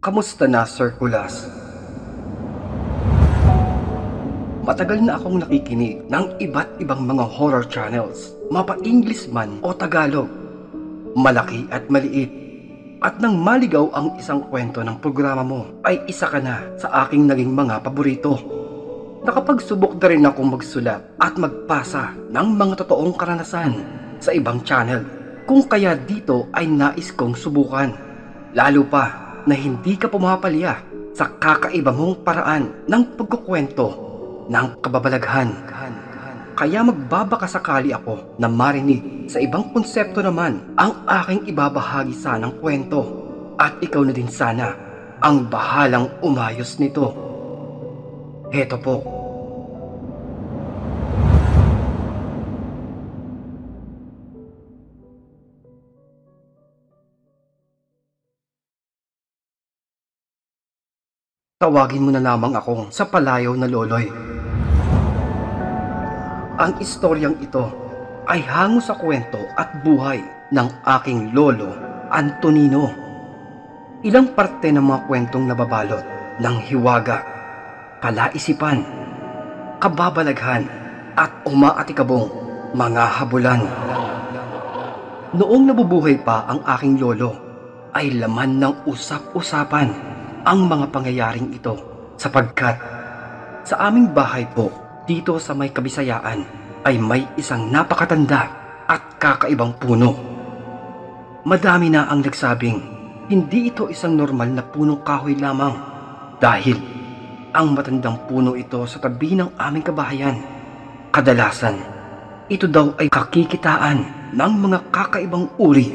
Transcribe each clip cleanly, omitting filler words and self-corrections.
Kamusta na, Sir Kulas? Matagal na akong nakikinig ng iba't ibang mga horror channels, mapa-English man o Tagalog, malaki at maliit. At nang maligaw ang isang kwento ng programa mo, ay isa ka na sa aking naging mga paborito. Nakapagsubok na rin akong magsulat at magpasa ng mga totoong karanasan sa ibang channel. Kung kaya dito ay nais kong subukan, lalo pa na hindi ka pumapalya sa kakaiba mong paraan ng pagkukwento ng kababalaghan. Kaya magbabaka sakali ako na marinig sa ibang konsepto naman ang aking ibabahagi sanang kwento, at ikaw na din sana ang bahalang umayos nito. Heto po. Tawagin mo na lamang akong sa palayaw na loloy. Ang istoryang ito ay hango sa kwento at buhay ng aking lolo, Antonino. Ilang parte ng mga kwentong nababalot ng hiwaga, palaisipan, kababalaghan at umaatikabong mga habulan. Noong nabubuhay pa ang aking lolo, ay laman ng usap-usapan ang mga pangyayaring ito, sapagkat sa aming bahay po dito sa may Kabisayaan ay may isang napakatanda at kakaibang puno. Madami na ang nagsabing hindi ito isang normal na punong kahoy lamang, dahil ang matandang puno ito sa tabi ng aming kabahayan, kadalasan ito daw ay kakikitaan ng mga kakaibang uri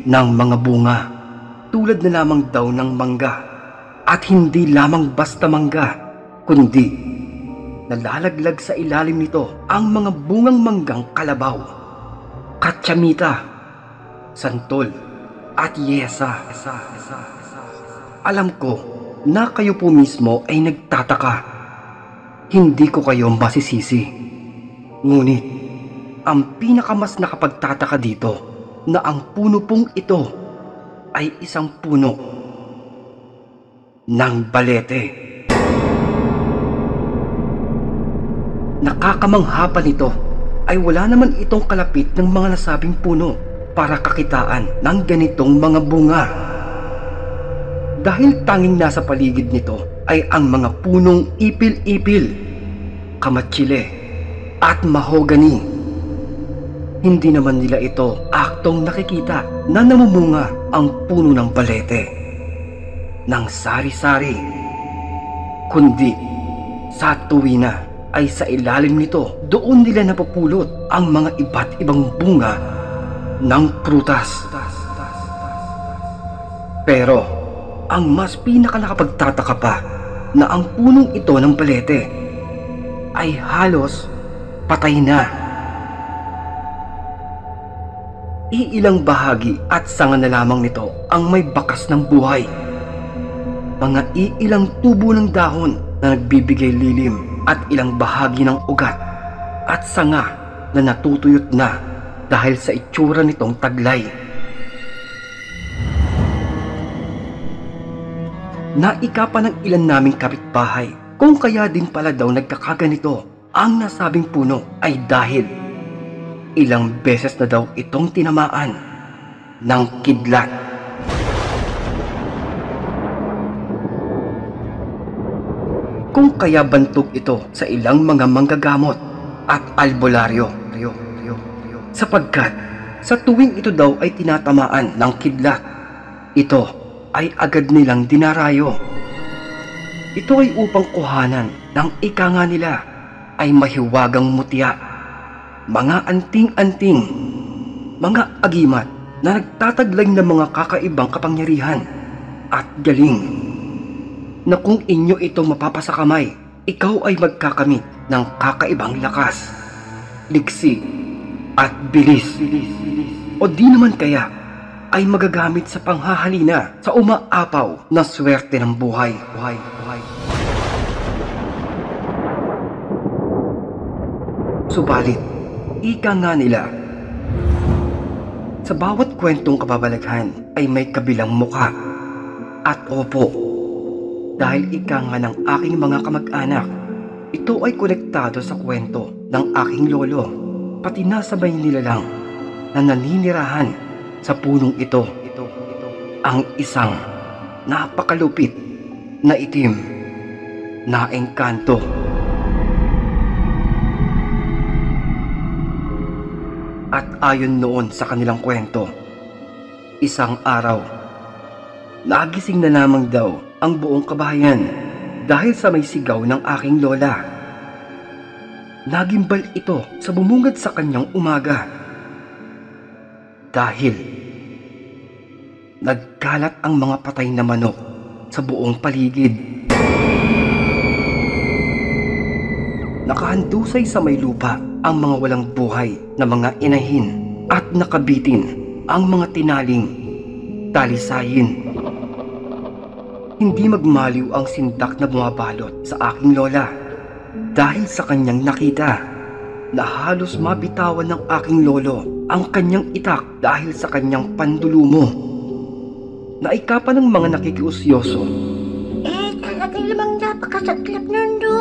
ng mga bunga, tulad na lamang daw ng mangga. At hindi lamang basta mangga, kundi nalalaglag sa ilalim nito ang mga bungang manggang kalabaw, katsamita, santol at yesa. Alam ko na kayo po mismo ay nagtataka. Hindi ko kayo masisisi. Ngunit ang pinakamas nakapagtataka dito na ang puno pong ito ay isang puno ng balete. Nakakamangha pa nito ay wala naman itong kalapit ng mga nasabing puno para kakitaan ng ganitong mga bunga. Dahil tanging nasa paligid nito ay ang mga punong ipil-ipil, kamatsile at mahogani. Hindi naman nila ito aktong nakikita na namumunga ang puno ng balete ng sari-sari, kundi sa tuwina ay sa ilalim nito doon nila napupulot ang mga iba't ibang bunga ng prutas. Pero ang mas nakapagtataka pa na ang punong ito ng balete ay halos patay na. Iilang bahagi at sanga na lamang nito ang may bakas ng buhay. Mga iilang tubo ng dahon na nagbibigay lilim at ilang bahagi ng ugat at sanga na natutuyot na dahil sa itsura nitong taglay. Naika pa ng ilan naming kapitbahay kung kaya din pala daw nagkakaganito ang nasabing puno ay dahil ilang beses na daw itong tinamaan ng kidlat. Kung kaya bantog ito sa ilang mga manggagamot at albularyo, sapagkat sa tuwing ito daw ay tinatamaan ng kidlat, ito ay agad nilang dinarayo. Ito ay upang kuhanan ng ika nga nila ay mahiwagang mutya, mga anting-anting, mga agimat na nagtataglag ng mga kakaibang kapangyarihan at galing, na kung inyo itong mapapasakamay, ikaw ay magkakamit ng kakaibang lakas, liksi at bilis. O di naman kaya ay magagamit sa panghahalina sa umaapaw na swerte ng buhay. Subalit, ika nga nila, sa bawat kwentong kababalaghan ay may kabilang muka. At opo, dahil ika nga ng aking mga kamag-anak. Ito ay konektado sa kwento ng aking lolo, pati nasabay nila lang na naninirahan sa punong ito. Ang isang napakalupit na itim na engkanto. At ayon noon sa kanilang kwento, isang araw, nagising na lamang daw ang buong kabahayan dahil sa may sigaw ng aking lola. Nagimbal ito sa bumungad sa kanyang umaga dahil nagkalat ang mga patay na manok sa buong paligid. Nakahandusay sa may lupa ang mga walang buhay na mga inahin at nakabitin ang mga tinaling talisayin. Hindi magmaliw ang sindak na bumabalot sa aking lola dahil sa kanyang nakita na halos mabitawan ng aking lolo ang kanyang itak dahil sa kanyang pandulumo. Naika pa ng mga nakikiusyoso. Talaga lamang napakasaklap nun, do.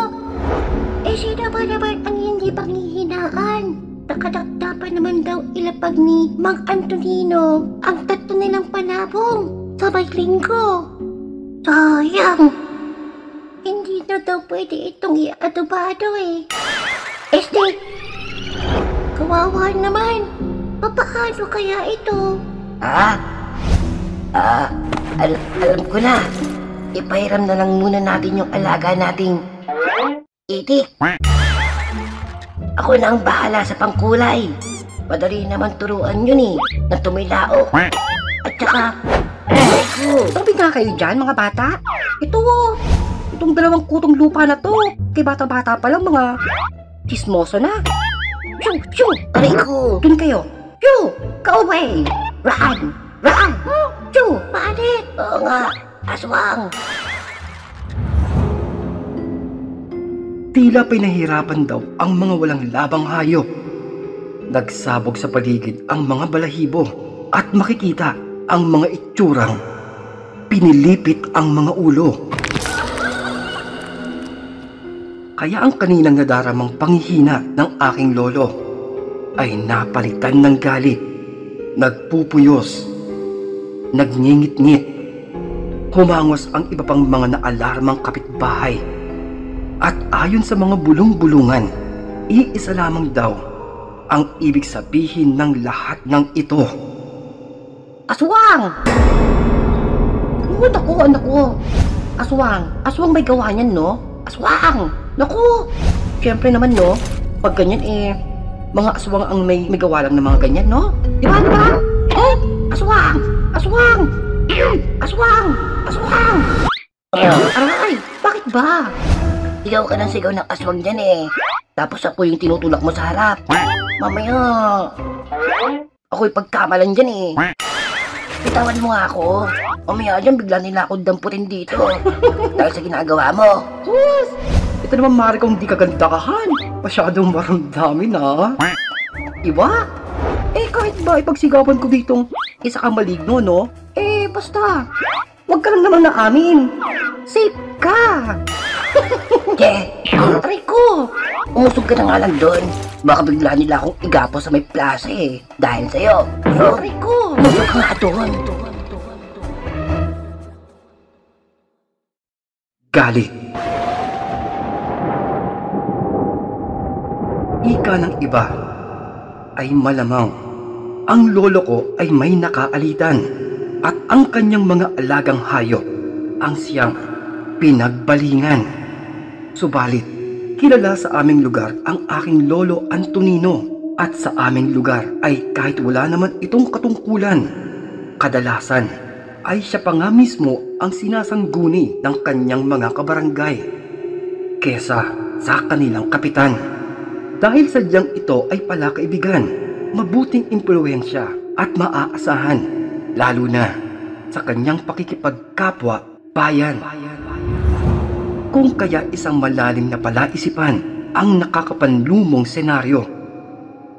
Sino ba naman ang hindi panghihinaan? Nakadakda pa naman daw ilapag ni Mang Antonino ang tatlo nilang panabong sa may linggo. Sayang! Hindi na daw pwede itong iadobado eh. Kawawa naman. Papaano kaya ito? Alam ko na. Ipahiram na lang muna natin yung alaga nating itik. Ako na ang bahala sa pangkulay. Madali naman turuan yun na tumilao. At saka, Tabi nga kayo dyan, mga bata. Itong dalawang kutong lupa na to. Kay bata-bata pa lang mga chismoso na. Shoo! aray ko. Dun kayo. Shoo! Go away! Run! Shoo! Paalit! Oo nga, aswang. Tila pinahirapan daw ang mga walang labang hayop. Nagsabog sa paligid ang mga balahibo at makikita ang mga itsurang pinilipit ang mga ulo. Kaya ang kaninang nadaramang panghihina ng aking lolo ay napalitan ng galit, nagpupuyos, nagngingit-ngit. Humangos ang iba pang mga naalarmang kapitbahay. At ayon sa mga bulong-bulungan, iisa lamang daw ang ibig sabihin ng lahat ng ito. Aswang! Naku, anak ko. Aswang may gawa niyan, no? Aswang! Naku! Siyempre naman, no? Pag ganyan, mga aswang ang may gawa lang ng mga ganyan, no? Di ba? Aswang! Aray! Bakit ba? Sigaw ka ng sigaw ng aswang dyan Tapos ako yung tinutulak mo sa harap. Mamaya, ako'y pagkamalan dyan Bitawan mo nga ako. Mamaya dyan bigla nila ako damputin dito. Dahil sa ginagawa mo. Sus! Ito naman mari kong di kagandahan. Masyadong maramdamin Iba? Kahit ba ipagsigawan ko ditong isa kang maligno, no? Basta. Huwag ka lang naman na amin. Safe ka. Aray ko! Umusog ka na nga lang doon. Baka bigla nila akong igapo sa may plaza dahil sa'yo. Aray ko! Umusog ka nga doon. Galit. Ika ng iba ay malamang ang lolo ko ay may nakaalitan at ang kanyang mga alagang hayop ang siyang pinagbalingan. Subalit, kilala sa aming lugar ang aking lolo Antonino at sa aming lugar ay kahit wala naman itong katungkulan, kadalasan ay siya pa nga mismo ang sinasangguni ng kanyang mga kabarangay kesa sa kanilang kapitan. Dahil sadyang ito ay palakaibigan, mabuting impluwensya at maaasahan, lalo na sa kanyang pakikipagkapwa bayan. Kung kaya isang malalim na palaisipan ang nakakapanlumong senaryo,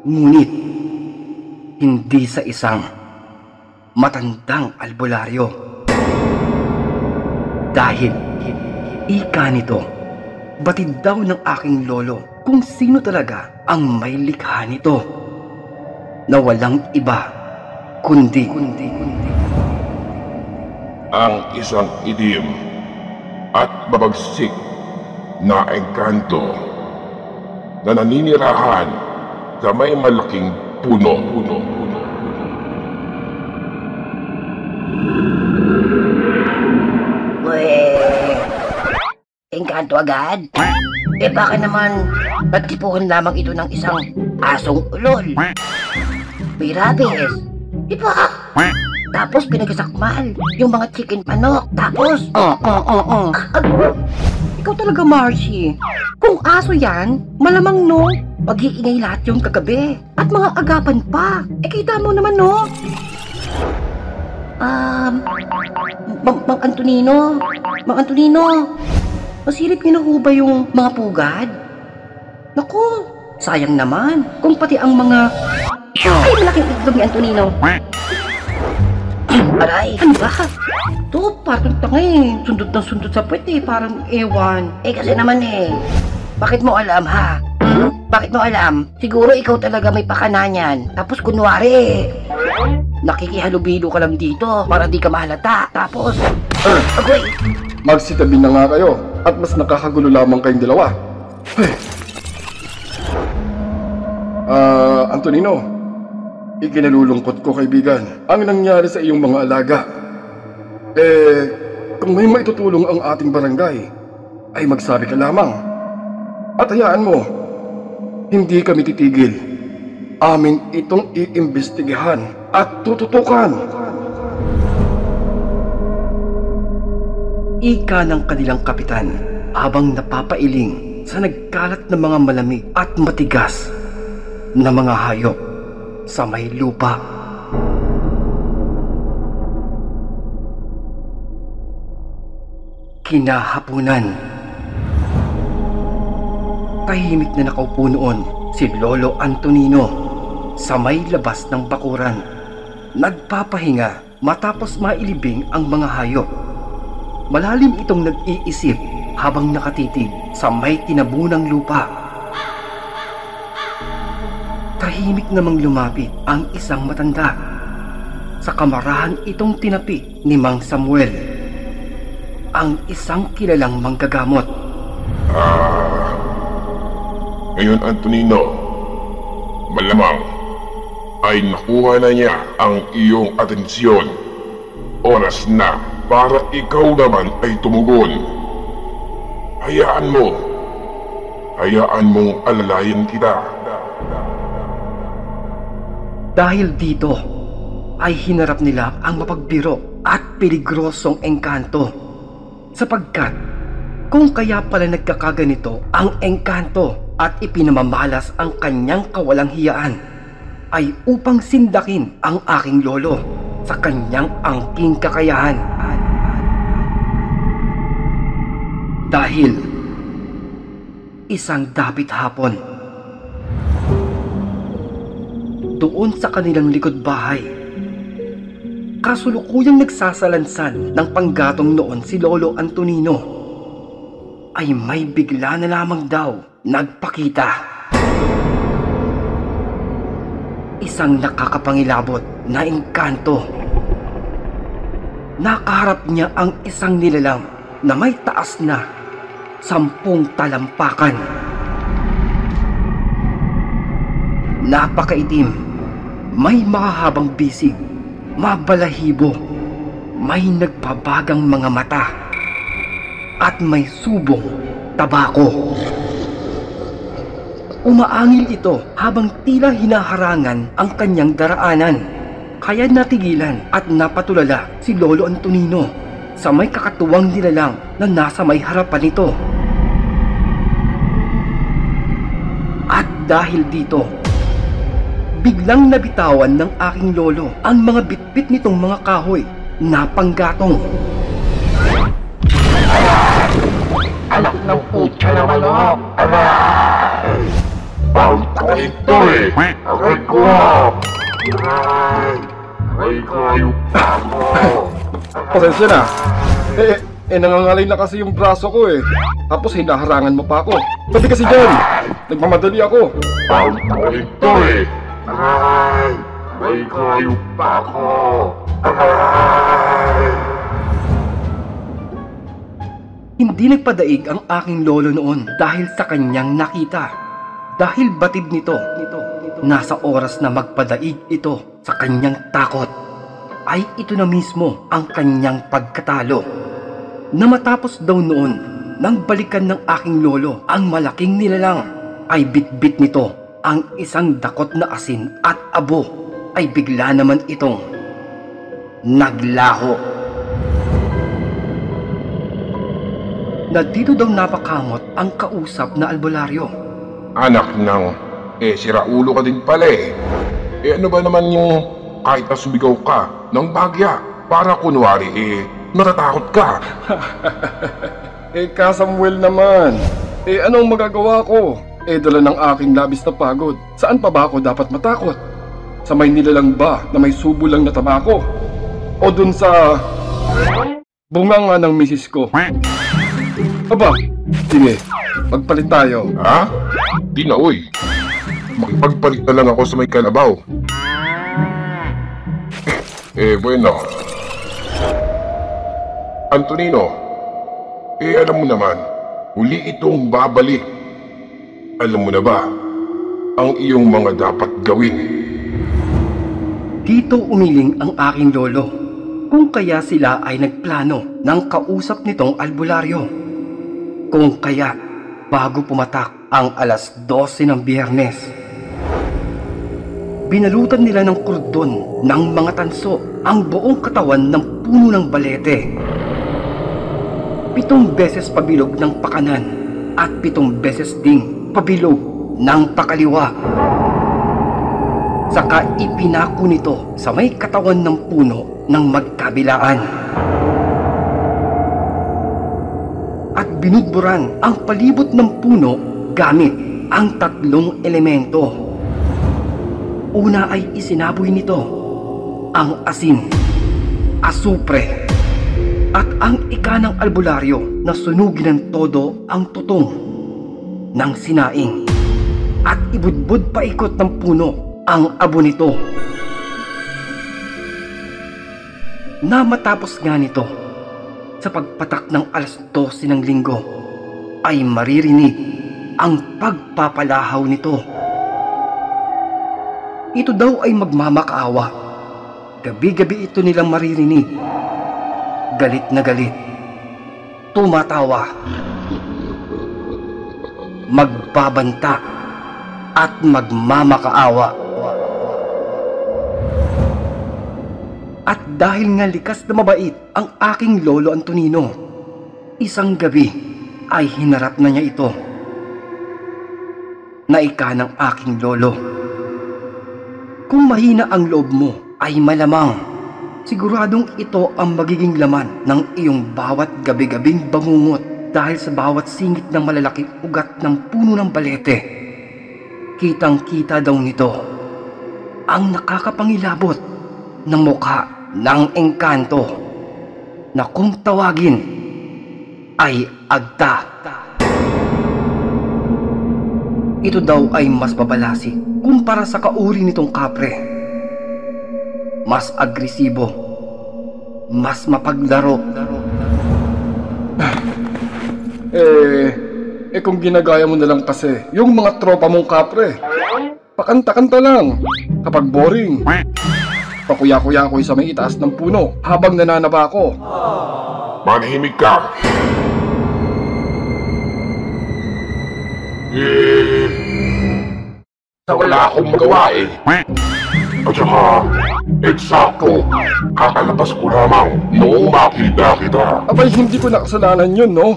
ngunit hindi sa isang matandang albularyo. Dahil Ika nito, batid daw ng aking lolo kung sino talaga ang may likha nito, na walang iba kundi ang isang idim at babagsik na engkanto na naninirahan sa may malaking puno. Engkanto agad? Baka naman natipuhan lamang ito ng isang asong ulol. May rabies. Tapos pinagsakmal yung mga chicken manok. Tapos... Ikaw talaga, Marcy. Kung aso yan, malamang no, mag-iingay lahat yung kagabi. At mga agapan pa. Kita mo naman no. Mang Antonino, masirit niyo na ho ba yung mga pugad? Naku, sayang naman kung pati ang mga... Ay, malaking itlog ni Antonino. Aray! Ano ba? Ito, parang tanga eh. Sundot ng sundot sa puwet eh, parang ewan. Kasi naman bakit mo alam ha? Bakit mo alam? Siguro ikaw talaga may pakana niyan. Tapos kunwari, nakikihalubilo ka lang dito para di ka mahalata. Tapos, agoy! Magsitabi na nga kayo at mas nakakagulo lamang kayong dalawa. Antonino, ikinalulungkot ko kaibigan ang nangyari sa iyong mga alaga. Kung may maitutulong ang ating barangay, ay magsabi ka lamang. At hayaan mo, hindi kami titigil. Amin itong iimbestigahan at tututukan. Ika ng kanilang kapitan habang napapailing sa nagkalat na mga malamig at matigas na mga hayop sa may lupa. Kinahapunan. Tahimik na nakaupo noon si Lolo Antonino sa may labas ng bakuran. Nagpapahinga matapos mailibing ang mga hayop. Malalim itong nag-iisip habang nakatitig sa may tinabunang lupa. Tahimik namang lumapit ang isang matanda. Sa kamarahan itong tinapi ni Mang Samuel, ang isang kilalang manggagamot. Ngayon Antonino, malamang ay nakuha na niya ang iyong atensyon. Oras na para ikaw naman ay tumugon. Hayaan mong alalayan kita. Dahil dito ay hinarap nila ang mapagbiro at peligrosong engkanto, sapagkat kung kaya pala nagkakaganito ang engkanto at ipinamamalas ang kanyang kawalang hiyaan, ay upang sindakin ang aking lolo sa kanyang angking kakayahan. Dahil isang dapit hapon, doon sa kanilang likod bahay, kasulukuyang nagsasalansan ng panggatong noon si Lolo Antonino, ay may bigla na lamang daw nagpakita. Isang nakakapangilabot na engkanto. Nakaharap niya ang isang nilalang na may taas na 10 talampakan. Napakaitim. May mahahabang bisig, mabalahibo, may nagpabagang mga mata, at may subong tabako. Umaangil ito habang tila hinaharangan ang kanyang daraanan. Kaya natigilan at napatulala si Lolo Antonino sa may kakatuwang nilalang na nasa may harapan nito. At dahil dito, biglang nabitawan ng aking lolo ang mga bitbit nitong mga kahoy na panggatong. Anak ng putya na manok! Aray! Bawit ako ito eh! Aray ko! Aray ko! Yung tamo! Pasensya na. Nangangalay na kasi yung braso ko eh. Tapos hinaharangan mo pa ako. Sabi kasi dyan, nagmamadali ako. Balik to eh. Aray! May kayop pa ako. Aray! Hindi nagpadaig ang aking lolo noon dahil sa kanyang nakita. Dahil batid nito, nasa oras na magpadaig ito sa kanyang takot, ay ito na mismo ang kanyang pagkatalo. Na matapos daw noon, nang balikan ng aking lolo ang malaking nilalang, ay bitbit nito ang isang dakot na asin at abo, ay bigla naman itong naglaho. Na dito daw napakamot ang kausap na albularyo. Anak ng, sira ulo ka din pala eh. Ano ba naman yung kahit na sumigaw ka ng bagya para kunwari natatakot ka? Ka Samuel naman. Anong magagawa ko? Dala ng aking labis na pagod. Saan pa ba ako dapat matakot? Sa may nilalang ba na may subo lang na tabako? O dun sa bunganga ng misis ko? Aba, sige, magpalit tayo. Ha? Di na uy. Makipagpalit na lang ako sa may kalabaw. Bueno. Antonino, alam mo naman, huli itong babalik. Alam mo na ba ang iyong mga dapat gawin? Dito umiling ang aking lolo. Kung kaya sila ay nagplano ng kausap nitong albularyo. Kung kaya bago pumatak ang alas 12 ng Biyernes, binalutan nila ng kordon ng mga tanso ang buong katawan ng puno ng balete. 7 beses pabilog ng pakanan at 7 beses ding pabilog ng pakaliwa. Saka ipinako nito sa may katawan ng puno ng magkabilaan. At binudburan ang palibot ng puno gamit ang 3 elemento. Una ay isinaboy nito ang asin, asupre, at ang ika ng albularyo na sunugin ng todo ang tutong ng sinaing at ibudbud paikot ng puno ang abo nito. Na matapos nga nito, sa pagpatak ng alas 12 ng linggo, ay maririnig ang pagpapalahaw nito. Ito daw ay magmamakaawa. Gabi-gabi ito nilang maririnig. Galit na galit. Tumatawa. Magbabanta. At magmamakaawa. At dahil nga likas na mabait ang aking lolo Antonino, isang gabi ay hinarap na niya ito. Naika ng aking lolo. Kung mahina ang loob mo ay malamang, siguradong ito ang magiging laman ng iyong bawat gabi-gabing bangungot dahil sa bawat singit ng malalaking ugat ng puno ng balete. Kitang-kita daw nito ang nakakapangilabot ng mukha ng engkanto na kung tawagin ay agta. Ito daw ay mas babalasi kumpara sa kauri nitong kapre. Mas agresibo, mas mapaglaro. Kung ginagaya mo na lang kasi yung mga tropa mong kapre, pakanta-kanta lang kapag boring. Pakuya-kuya ako sa may itaas ng puno habang nananaba ako. Manahimik ka! Wala akong magawa eh. At saka, eksakto, kakalabas ko lamang noong makita kita. Abay, hindi ko nakasalanan yun, no?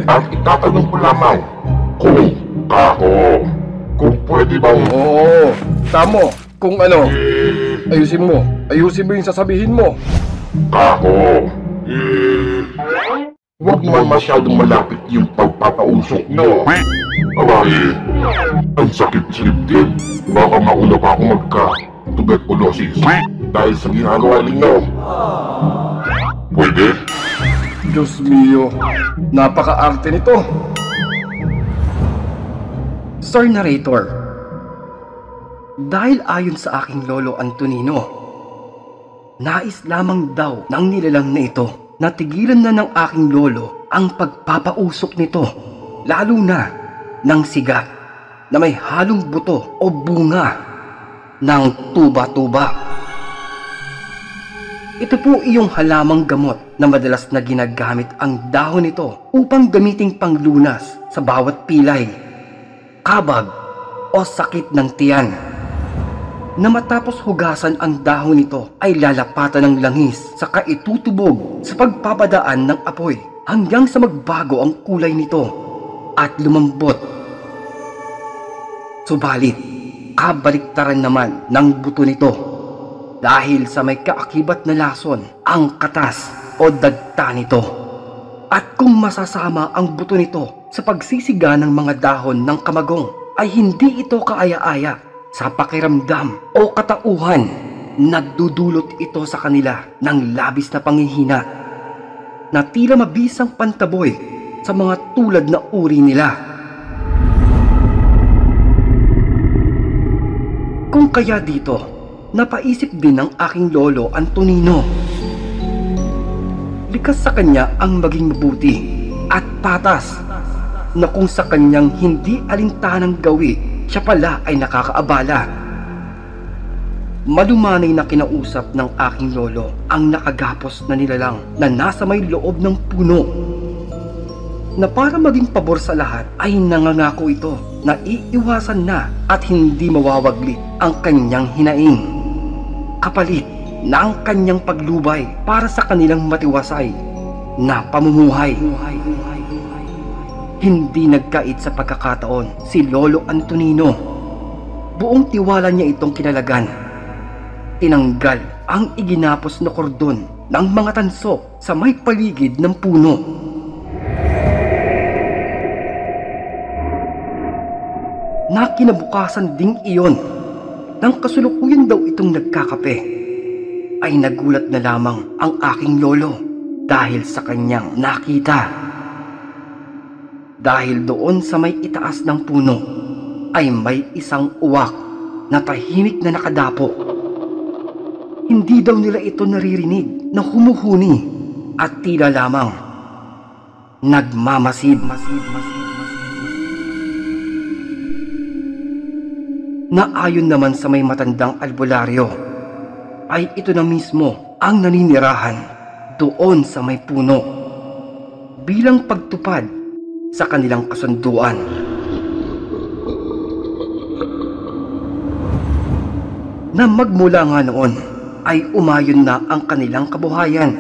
At itatanong ko lamang kung pwede bang... Oo, tamo. Kung ano, ayusin mo yung sasabihin mo. Huwag naman masyadong malapit yung pagpapausok no. Abay, ang sakit-sakit din. Baka mauna pa ako magka-tuberculosis dahil sa ginagawa ninyo. Pwede? Diyos mio, napaka-arte nito. Sir Narrator, dahil ayon sa aking lolo Antonino, nais lamang daw ng nilalang na ito na tigilan na ng aking lolo ang pagpapausok nito, lalo na ng siga na may halong buto o bunga ng tuba-tuba. Ito po iyong halamang gamot na madalas na ginagamit ang dahon nito upang gamiting panglunas sa bawat pilay, kabag o sakit ng tiyan. Na matapos hugasan ang dahon nito ay lalapatan ng langis saka itutubog sa pagpapadaan ng apoy hanggang sa magbago ang kulay nito at lumambot. Subalit, kabaliktaran naman ng buto nito dahil sa may kaakibat na lason ang katas o dagta nito. At kung masasama ang buto nito sa pagsisiga ng mga dahon ng kamagong ay hindi ito kaaya-aya sa pakiramdam o katauhan. Nagdudulot ito sa kanila ng labis na panghihina na tila mabisang pantaboy sa mga tulad na uri nila. Kung kaya dito, napaisip din ng aking lolo Antonino. Likas sa kanya ang maging mabuti at patas na kung sa kanyang hindi alintanang gawi, siya pala ay nakakaabala. Malumanay na kinausap ng aking lolo ang nakagapos na nilalang na nasa may loob ng puno, na para maging pabor sa lahat ay nangangako ito na iiwasan na at hindi mawawaglit ang kanyang hinaing, kapalit na ang kanyang paglubay para sa kanilang matiwasay na pamumuhay. Hindi nagkait sa pagkakataon si Lolo Antonino. Buong tiwala niya itong kinalagan. Tinanggal ang iginapos na kordon ng mga tanso sa may paligid ng puno. Nakinabukasan ding iyon, nang kasulukuyan daw itong nagkakape, ay nagulat na lamang ang aking lolo dahil sa kanyang nakita. Dahil doon sa may itaas ng puno ay may isang uwak na tahimik na nakadapo. Hindi daw nila ito naririnig na humuhuni at tila lamang nagmamasid. Na ayon naman sa may matandang albularyo, ay ito na mismo ang naninirahan doon sa may puno bilang pagtupad sa kanilang kasunduan. Na magmula nga noon ay umayon na ang kanilang kabuhayan,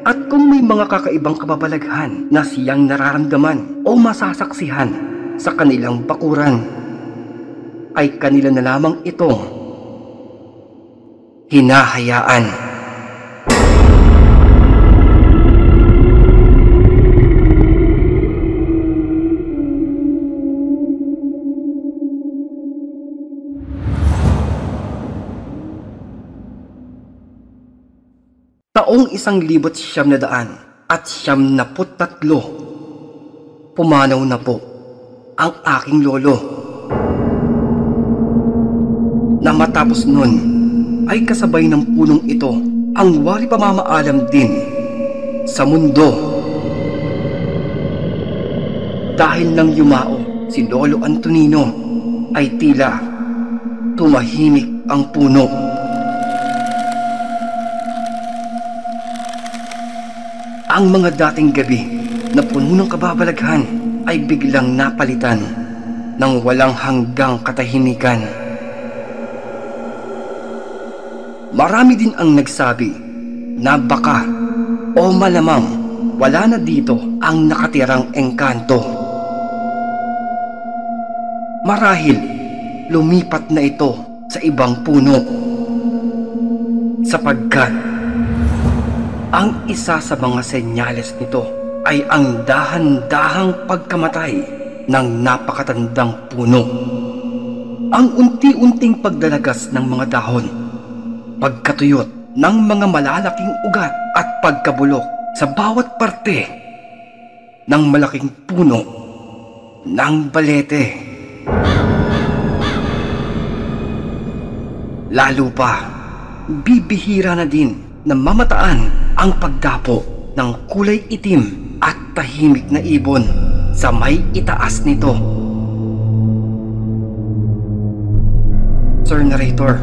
at kung may mga kakaibang kababalaghan na siyang nararamdaman o masasaksihan sa kanilang bakuran, ay kanila na lamang itong hinahayaan. Taong 1900 at 1973, pumanaw na po ang aking lolo. Na matapos nun ay kasabay ng punong ito ang wari pamamaalam din sa mundo. Dahil nang yumao si Lolo Antonino ay tila tumahimik ang puno. Ang mga dating gabi na puno ng kababalaghan ay biglang napalitan ng walang hanggang katahimikan. Marami din ang nagsabi na baka o malamang wala na dito ang nakatirang engkanto. Marahil lumipat na ito sa ibang puno, sapagkat ang isa sa mga senyales nito ay ang dahan-dahang pagkamatay ng napakatandang puno. Ang unti-unting pagdalagas ng mga dahon, pagkatuyot ng mga malalaking ugat at pagkabulok sa bawat parte ng malaking puno ng balete. Lalo pa, bibihira na din na mamataan ang pagdapo ng kulay itim at tahimik na ibon sa may itaas nito. Sir Narrator,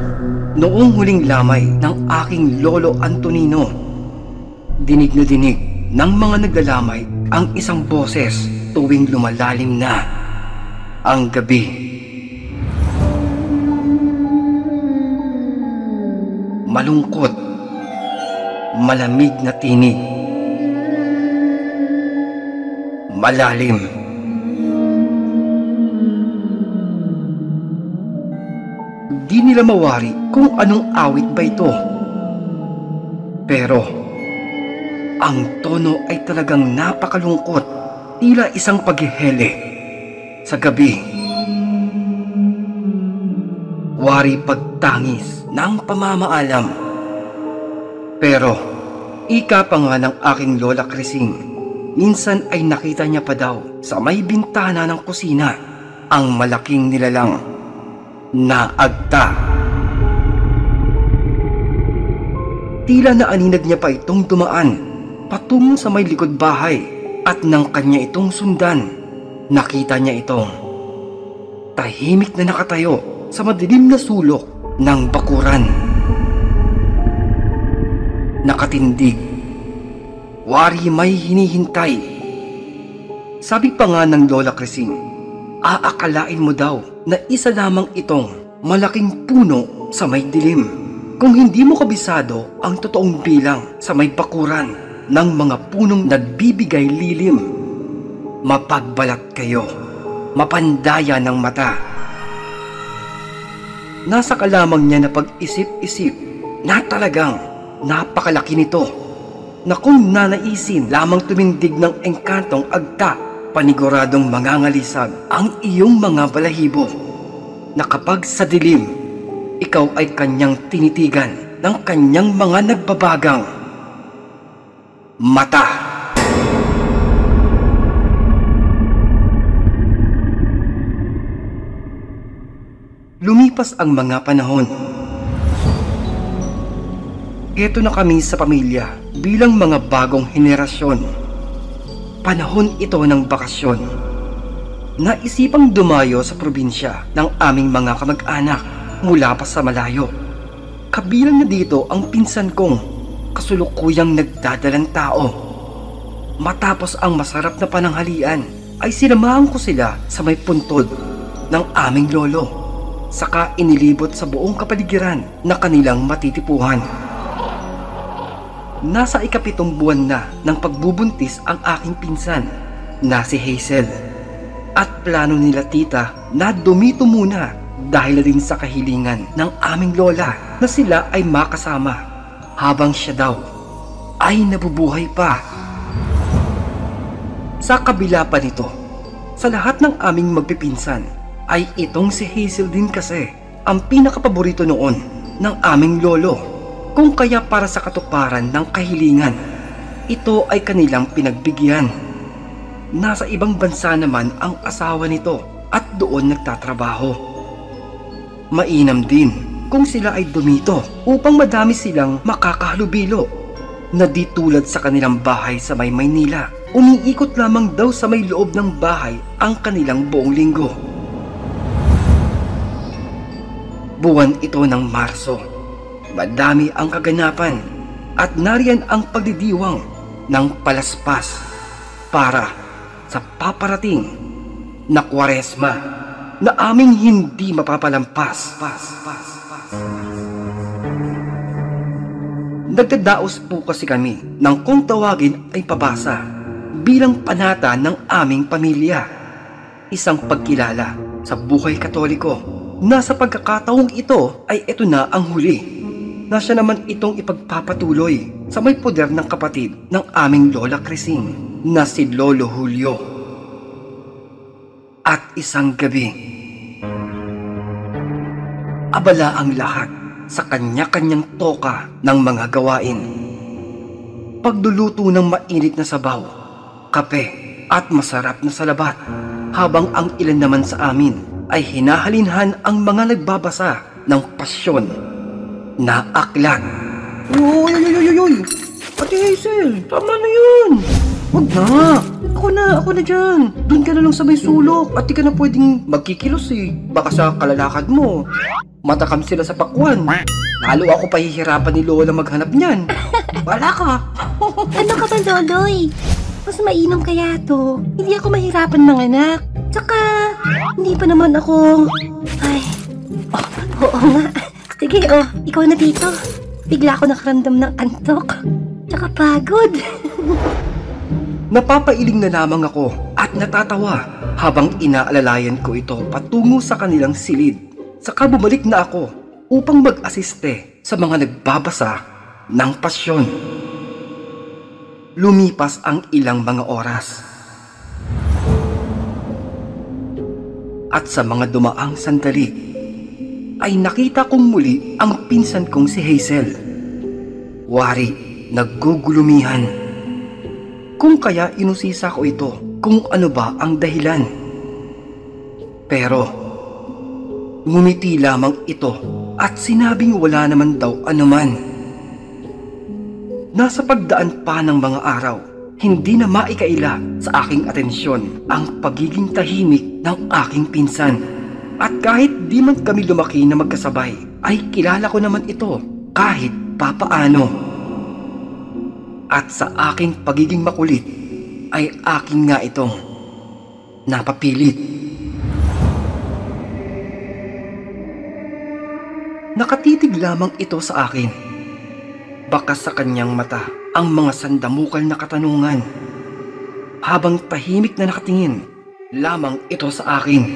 noong huling lamay ng aking lolo Antonino, dinig na dinig ng mga naglalamay ang isang boses tuwing lumalalim na ang gabi. Malungkot, malamig na tinig, malalim. Di nila mawari kung anong awit ba ito. Pero ang tono ay talagang napakalungkot, tila isang paghihele sa gabi. Wari pagtangis ng pamamaalam. Pero ika pa nga ng aking lola Crising, minsan ay nakita niya pa daw sa may bintana ng kusina ang malaking nilalang na agta. Tila naaninag niya pa itong dumaan patungo sa may likod bahay, at nang kanya itong sundan, nakita niya itong tahimik na nakatayo sa madilim na sulok ng bakuran. Nakatindig, wari may hinihintay. Sabi pa nga ng lola Crising, aakalain mo daw na isa lamang itong malaking puno sa may dilim kung hindi mo kabisado ang totoong bilang sa may bakuran ng mga punong nagbibigay lilim. Mapagbalat kayo, mapandaya ng mata. Nasa kalamang niya na pag-isip-isip na talagang napakalaki nito, na kung nanaisin lamang tumindig ng engkantong agta, paniguradong mangangalisag ang iyong mga balahibo, na kapag sa dilim, ikaw ay kanyang tinitigan ng kanyang mga nagbabagang mata. Lumipas ang mga panahon. Ito na kami sa pamilya bilang mga bagong henerasyon. Panahon ito ng bakasyon. Naisipang dumayo sa probinsya ng aming mga kamag-anak mula pa sa malayo. Kabilang na dito ang pinsan kong kasulukuyang nagdadalang tao. Matapos ang masarap na pananghalian ay sinamahan ko sila sa may puntod ng aming lolo, saka inilibot sa buong kapaligiran na kanilang matitipuhan. Nasa ika-7 buwan na ng pagbubuntis ang aking pinsan na si Hazel, at plano nila tita na dumito muna dahil din sa kahilingan ng aming lola na sila ay makasama habang siya daw ay nabubuhay pa. Sa kabila pa nito, sa lahat ng aming magpipinsan ay itong si Hazel din kasi ang pinakapaborito noon ng aming lolo. Kung kaya para sa katuparan ng kahilingan, ito ay kanilang pinagbigyan. Nasa ibang bansa naman ang asawa nito at doon nagtatrabaho. Mainam din kung sila ay dumito upang madami silang makakahalubilo, na di tulad sa kanilang bahay sa may Maynila, umiikot lamang daw sa may loob ng bahay ang kanilang buong linggo. Buwan ito ng Marso. Madami ang kaganapan at nariyan ang pagdidiwang ng palaspas para sa paparating na Kwaresma na aming hindi mapapalampas. Nagdadaos po kasi kami ng kung tawagin ay pabasa bilang panata ng aming pamilya. Isang pagkilala sa buhay Katoliko na sa pagkakataong ito ay ito na ang huli na siya naman itong ipagpapatuloy sa may poder ng kapatid ng aming lola Crising na si Lolo Julio. At isang gabi, abala ang lahat sa kanya-kanyang toka ng mga gawain. pagluluto ng mainit na sabaw, kape at masarap na salabat, habang ang ilan naman sa amin ay hinahalinhan ang mga nagbabasa ng pasyon na aklat. Uy! Ate Hazel, tama na yun! Huwag na! Ako na dyan! Doon ka na lang sa may sulok at di ka na pwedeng magkikilos eh. Baka sa kalalakad mo, matakam sila sa pakwan. Lalo ako pahihirapan ni Lola maghanap niyan. Bala ka! Ano ka ba, Loloy? Mas mainam kaya to. Hindi ako mahirapan manganak. Tsaka, hindi pa naman ako... Ay, oo nga. Sige, ikaw na dito. Bigla ako nakaramdam ng antok. Tsaka pagod. Napapailing na lamang ako at natatawa habang inaalalayan ko ito patungo sa kanilang silid. Saka bumalik na ako upang mag-asiste sa mga nagbabasa ng pasyon. Lumipas ang ilang mga oras. At sa mga dumaang sandali, ay nakita kong muli ang pinsan kong si Hazel. Wari, naggugulumihan. Kung kaya inusisa ko ito kung ano ba ang dahilan. Pero, ngumiti lamang ito at sinabing wala naman daw anuman. Nasa pagdaan pa ng mga araw, hindi na maikaila sa aking atensyon ang pagiging tahimik ng aking pinsan. At kahit di man kami lumaki na magkasabay, ay kilala ko naman ito kahit papaano. At sa aking pagiging makulit, ay akin nga itong napapilit. Nakatitig lamang ito sa akin. Baka sa kanyang mata ang mga sandamukal na katanungan. Habang tahimik na nakatingin lamang ito sa akin.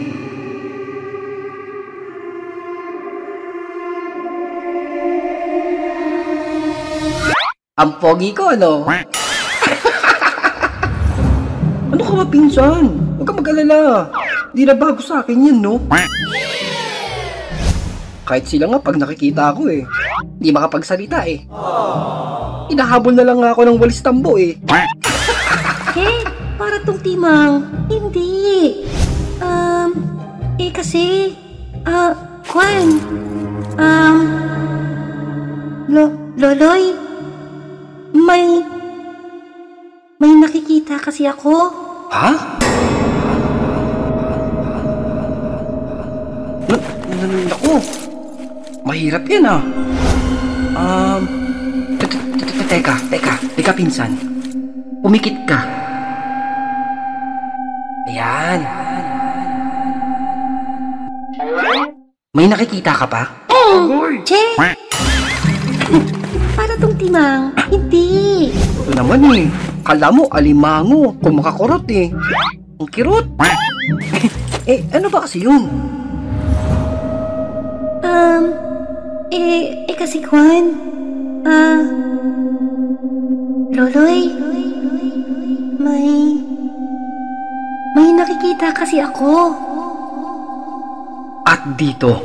Ang pogi ko, ano? Ano ka ba, pinsan? Huwag ka mag-alala. Di na bago sa akin yan, no? Kahit sila nga pag nakikita ako eh. Di makapagsalita eh. Inahabol na lang ako ng walis tambo eh. Para tong timang. Hindi. Kasi... Kwan. Loloy. May nakikita kasi ako. Ha? Naku, mahirap yan ah. Teka pinsan. Umikit ka. Ayan. May nakikita ka pa? Che! Para tong timang. Hindi. Ito naman eh. Kala mo alimango kung makakurot eh. Ang kirot. Ano ba kasi yun? Kasi Kwan. Loloy. May nakikita kasi ako. At dito,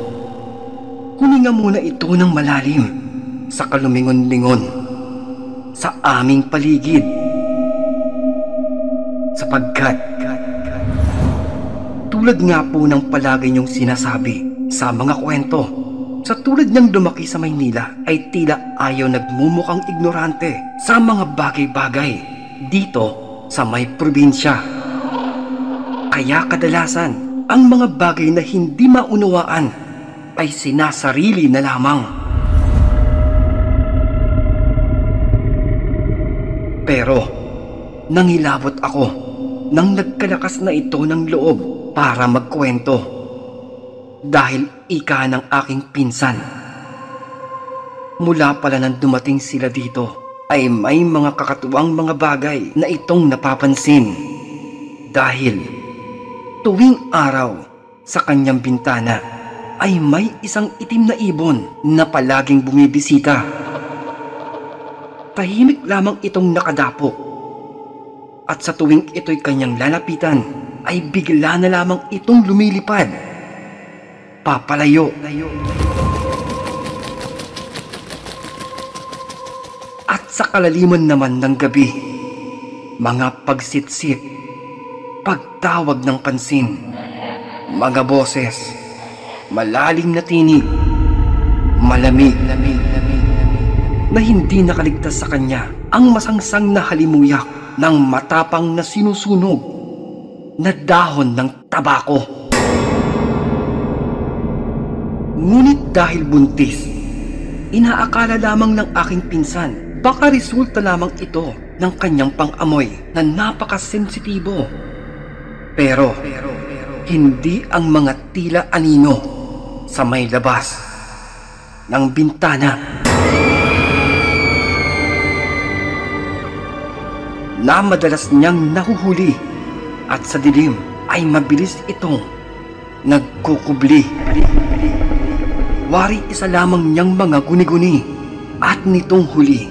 huminga muna ito ng malalim sa kalumingon-lingon sa aming paligid. Sapagkat, tulad nga po ng palagi niyong sinasabi sa mga kwento, sa tulad niyang lumaki sa Maynila ay tila ayaw nagmumukhang ignorante sa mga bagay-bagay dito sa may probinsya. Kaya kadalasan, ang mga bagay na hindi maunawaan ay sinasarili na lamang. Pero, nangilabot ako nang nagkalakas na ito ng loob para magkwento. Dahil ika ng aking pinsan. Mula pala nang dumating sila dito, ay may mga kakatuwang mga bagay na itong napapansin. Dahil tuwing araw sa kanyang bintana ay may isang itim na ibon na palaging bumibisita. Tahimik lamang itong nakadapo. At sa tuwing ito'y kanyang lalapitan, ay bigla na lamang itong lumilipad. Papalayo. At sa kalaliman naman ng gabi, mga pagsitsit, pagtawag ng pansin, mga boses, malalim na tinig, malamig na hindi nakaligtas sa kanya ang masangsang na halimuyak ng matapang na sinusunog na dahon ng tabako. Ngunit dahil buntis, inaakala lamang ng aking pinsan baka resulta lamang ito ng kanyang pang-amoy na napakasensitibo. Pero hindi ang mga tila anino sa may labas ng bintana. Na madalas niyang nahuhuli at sa dilim ay mabilis itong nagkukubli. Wari isa lamang niyang mga guni-guni at nitong huli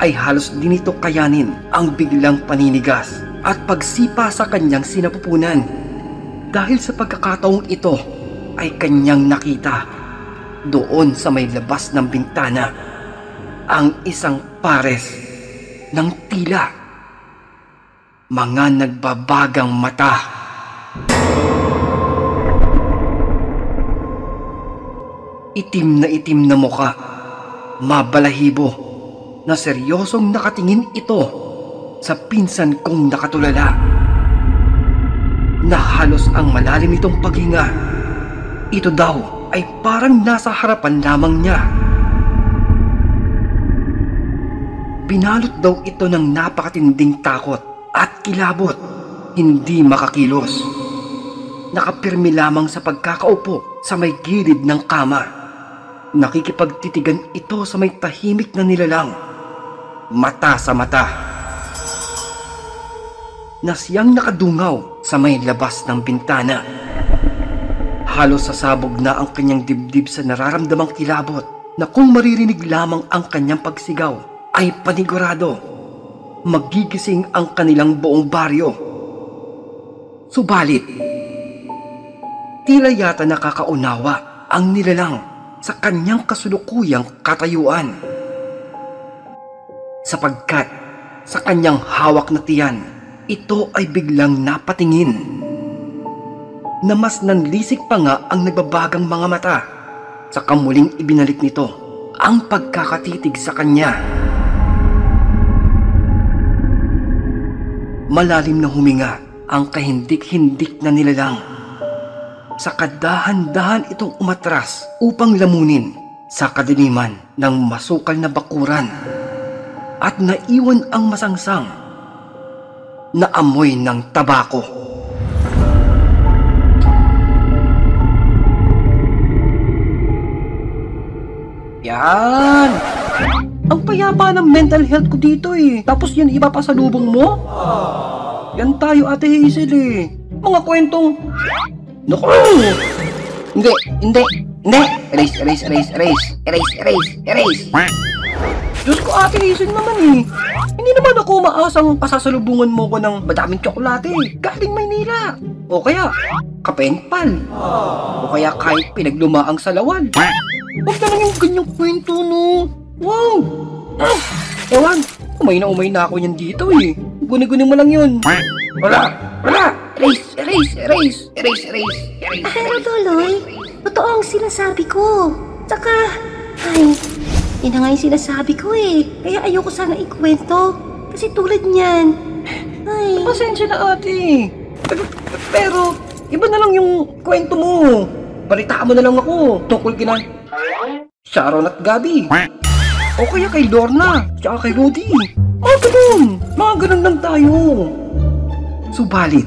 ay halos di nito kayanin ang biglang paninigas at pagsipa sa kanyang sinapupunan. Dahil sa pagkakataong ito ay kanyang nakita doon sa may labas ng bintana ang isang pares ng tila mga nagbabagang mata. Itim na muka, mabalahibo, na seryosong nakatingin ito sa pinsan kong nakatulala. Na halos ang malalim nitong paghinga, ito daw ay parang nasa harapan lamang niya. Binalot daw ito ng napakatinding takot at kilabot, hindi makakilos. Nakapirmi lamang sa pagkakaupo sa may gilid ng kama. Nakikipagtitigan ito sa may tahimik na nilalang, mata sa mata, na siyang nakadungaw sa may labas ng bintana. Halos sasabog na ang kanyang dibdib sa nararamdamang kilabot na kung maririnig lamang ang kanyang pagsigaw ay panigurado magigising ang kanilang buong baryo. Subalit, tila yata nakakaunawa ang nilalang sa kanyang kasulukuyang katayuan. Sapagkat sa kanyang hawak na tiyan, ito ay biglang napatingin. Na mas nanlisik pa nga ang nagbabagang mga mata sa kamuling ibinalik nito ang pagkakatitig sa kanya. Malalim na huminga ang kahindik-hindik na nilalang. Sa kadahan-dahan itong umatras upang lamunin sa kadiliman ng masukal na bakuran at naiwan ang masangsang na amoy ng tabako. Yan! Ang payapa ng mental health ko dito eh. Tapos yan iba pa sa lubong mo? Yan tayo, Ate Hazel eh. Mga kwentong... Naku! Hindi! Erase! Diyos ko, Ate Hazel naman eh. Hindi naman ako maasang pasasalubungan mo ko ng madaming tsokolate galing Maynila. O kaya, kapengpal. O kaya kahit pinaglumaang salawan. Huwag na lang yung ganyang kwento, no? Wow! Ewan, umay na ako yan dito eh. Guni-guni mo lang yun. Wala! Erase! Pero tuloy, totoo ang sinasabi ko. Tsaka, ay, yun na nga yung sinasabi ko eh. Kaya ayoko sana ikwento. Kasi tulad niyan. Ay, Pasensya na, ate. Pero, iba na lang yung kwento mo. Balitaan mo na lang ako tungkol kina Sharon at Gabi. O kaya kay Lorna, tsaka kay Rudy. Mga ganun lang tayo. Subalit,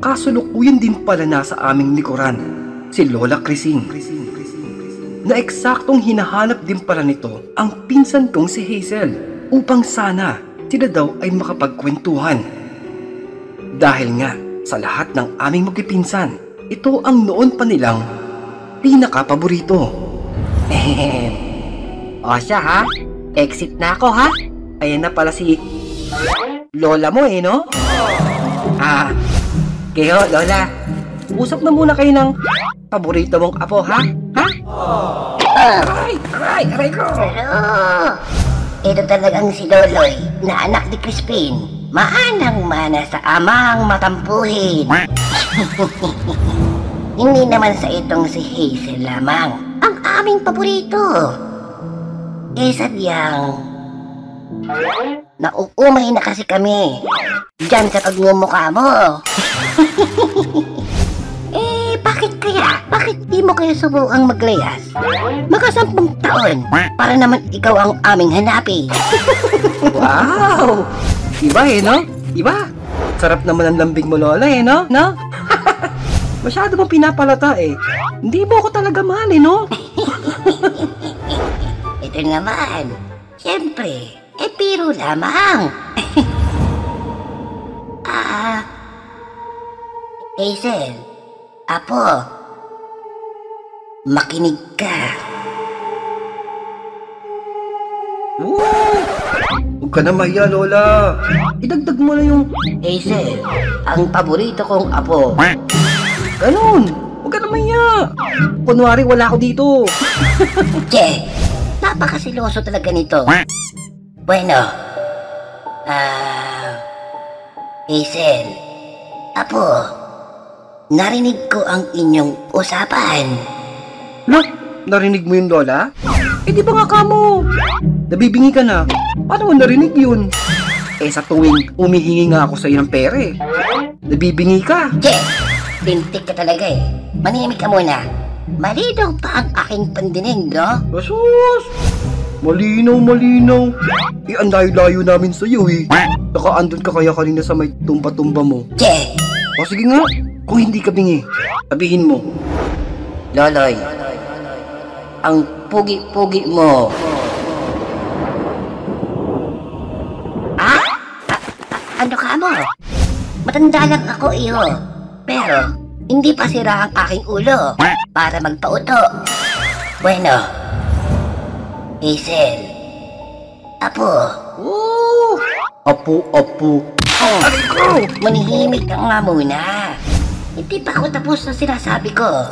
kasulukuyan din pala nasa aming likuran si Lola Crising, na eksaktong hinahanap din pala nito ang pinsan kong si Hazel upang sana sila daw ay makapagkwentuhan. Dahil nga sa lahat ng aming magpipinsan, ito ang noon pa nilang pinaka-paborito. O siya ha, exit na ako ha. Ayan na pala si Lola mo eh, no? Kayo Lola, usap na muna kayo ng paborito mong apo ha? Aray ko! Ito talagang si Loloy na anak ni Crispin. Maanang-mana sa amang matampuhin. Hindi naman sa itong si Hazel lamang ang aming paborito. Sadyang nauumay na kasi kami diyan sa pagmumukha mo. Bakit kaya? Bakit di mo kaya subukang maglayas? Mga 10 taon para naman ikaw ang aming hanapin. Wow! Iba no? Iba! Sarap naman ang lambing mo, Lola no? No? Masyado mong pinapalata Hindi mo ako talaga mahal no? Ito naman. Siyempre, biro lamang. Hazel, Apo, makinig ka. Huwag ka na mahiya, Lola. Idagdag mo na yung... Hazel, ang paborito kong apo. Ganun! Huwag ka na mahiya. Kunwari wala ako dito. Che, napakasiloso talaga nito. Bueno, Hazel, Apo, narinig ko ang inyong usapan. Look, narinig mo yun, Lola? Di ba nga kamo? Nabibingi ka na. Paano mo narinig yun? Sa tuwing umihingi nga ako sa iyo ng pera nabibingi ka. Che, lintik ka talaga Manimik ka muna. Malinaw pa ang aking pandinig, no? Asus! Malinaw. Ang layo-layo namin sa'yo Nakaandun ka kaya kanina sa may tumba-tumba mo. Che! O sige nga, kung hindi ka bingi, sabihin mo. Loloy, ang pugi-pugi mo. Ano ka mo? Matanda lang ako pero hindi pa sira ang aking ulo para magpauto. Bueno, Hazel, Apo. Apo. Aray ko! Manihimik ka nga muna. Hindi pa ako tapos sa sinasabi ko.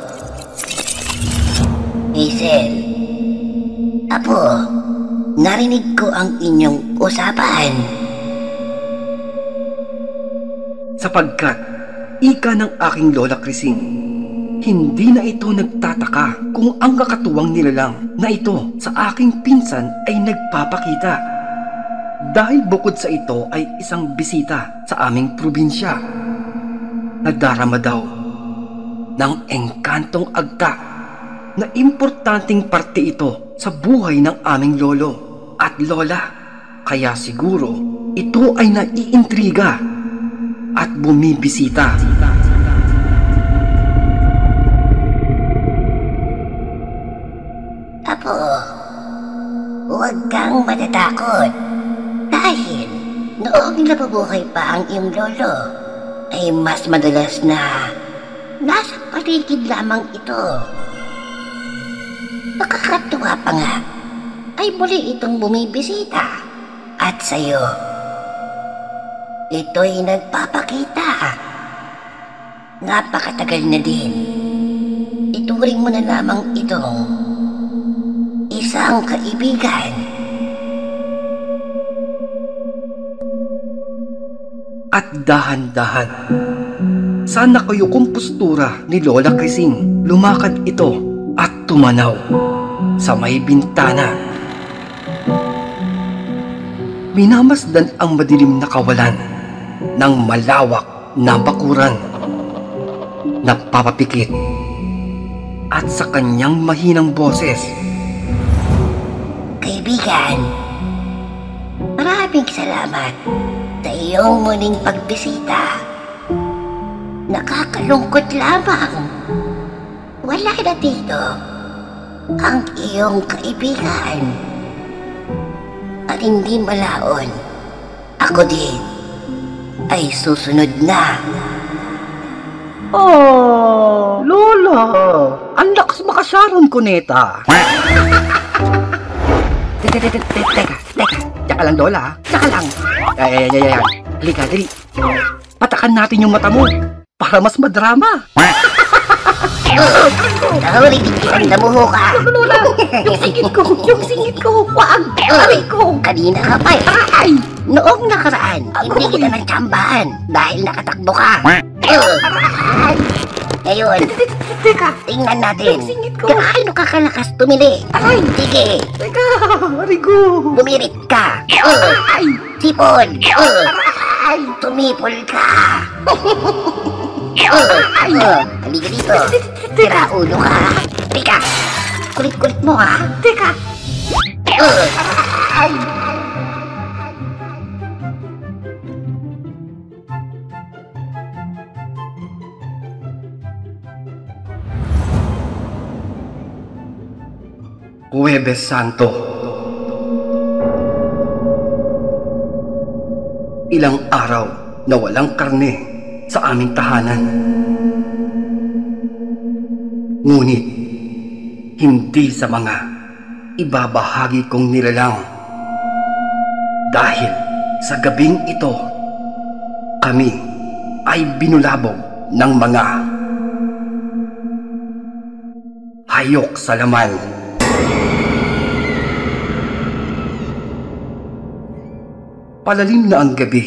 Hazel, Apo, narinig ko ang inyong usapan. Sapagkat, ika ng aking Lola Crising, hindi na ito nagtataka kung ang kakatuwang nilalang na ito sa aking pinsan ay nagpapakita. Dahil bukod sa ito ay isang bisita sa aming probinsya. Nadarama daw ng engkantong agta na importanteng parte ito sa buhay ng aming lolo at lola. Kaya siguro ito ay naiintriga at bumibisita. Apo, huwag kang matatakot. Dahil noong nabubuhay pa ang iyong lolo, ay mas madalas na nasa paligid lamang ito. Nakakatuwa pa nga, ay muli itong bumibisita. At sa'yo, ito'y nagpapakita. Napakatagal na din. Ituring mo na lamang itong isang kaibigan. At dahan-dahan, sa nakayukong postura ni Lola Crising, lumakad ito at tumanaw sa may bintana. Minamasdan ang madilim na kawalan ng malawak na bakuran. Napapapikit at sa kanyang mahinang boses, Kaibigan, maraming salamat sa iyong muling pagbisita. Nakakalungkot lamang. Wala na dito ang iyong kaibigan. At hindi malaon, ako din ay susunod na. Oh, Lola, ang lakas makasyaron ko neta. Teka, tsaka lang Lola, tsaka lang. Yan. Halika, dali. Patakan natin yung mata mo para mas madrama. Nahuli din kitang damuho ka. Lola, yung singit ko, wag, aray ko. Kanina ka pa eh. Ay, Noong nakaraan, hindi kita nagtsambahan dahil nakatakbo ka. Ngayon, teka, tingnan natin. yung singit ko. Gaano ka kalakas tumili? Aray, Sige, teka, aray ko. bumirit ka. Ay, Sipon. ay, Tumipol ka. Halika dito. Tira ulo ka. Teka, kulit-kulit mo ha. teka. Ay, Huwebes Santo. Ilang araw na walang karne sa aming tahanan. Ngunit, hindi sa mga ibabahagi kong nilalang. Dahil sa gabing ito, kami ay binulabog ng mga hayok sa laman. Palalim na ang gabi.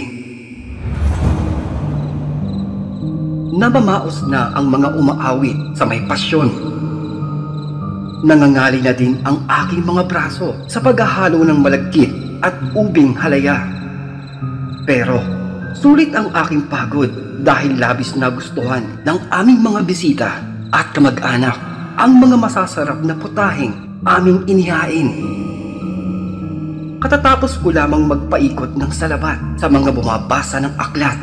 Namamaos na ang mga umaawit sa may pasyon. Nangangali na din ang aking mga braso sa paghahalo ng malagkit at ubing halaya. Pero sulit ang aking pagod dahil labis na gustuhan ng aming mga bisita at kamag-anak ang mga masasarap na putahing aming inihain. Katatapos ko lamang magpaikot ng salabat sa mga bumabasa ng aklat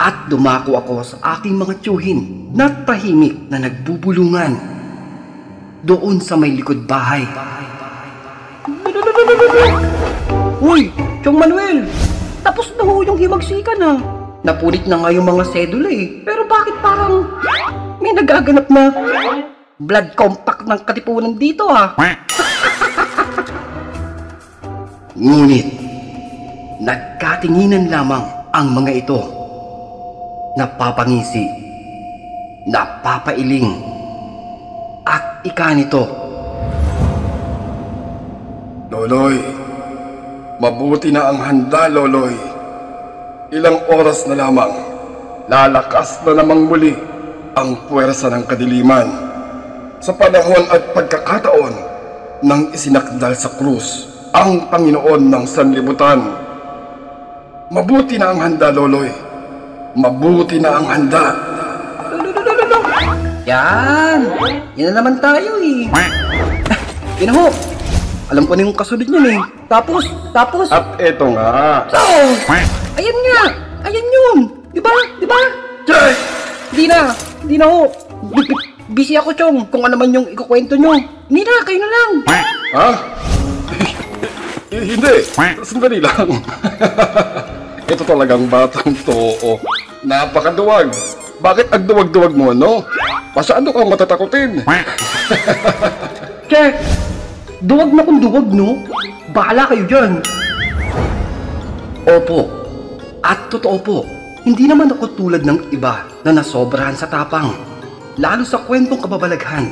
at dumako ako sa aking mga tiyuhin na tahimik na nagbubulungan doon sa may likod bahay. Uy, Chong Manuel! Tapos na ho yung himagsikan ha. Napulit na nga yung mga sedula eh. Pero bakit parang may nagaganap na blood compact ng katipunan dito ha? Ngunit, nagkatinginan lamang ang mga ito. Napapangisi, napapailing, at ika nito. Loloy, mabuti na ang handa, Loloy. Ilang oras na lamang, lalakas na namang muli ang puwersa ng kadiliman sa panahon at pagkakataon ng isinakdal sa krus ang Panginoon ng sanlibutan. Mabuti na ang handa, Loloy. Mabuti na ang handa. Yan! Yan na naman tayo eh. Inaho! Alam ko na yung kasunod niyan eh. Tapos! At eto nga. So! Ayan nga! Ayan yun! Diba? Jay! Di na ho! Busy ako, Chong, kung ano man yung ikukwento nyo. Hindi na, kayo na lang! Ha? Hindi. Sandali lang. Ito talagang batang to. Napakaduwag. Bakit ang duwag-duwag mo, no? Pasaano kang matatakutin? Che! Duwag na kung duwag, no? Bahala kayo dyan! Opo. At totoo po, hindi naman ako tulad ng iba na nasobrahan sa tapang. Lalo sa kwentong kababalaghan.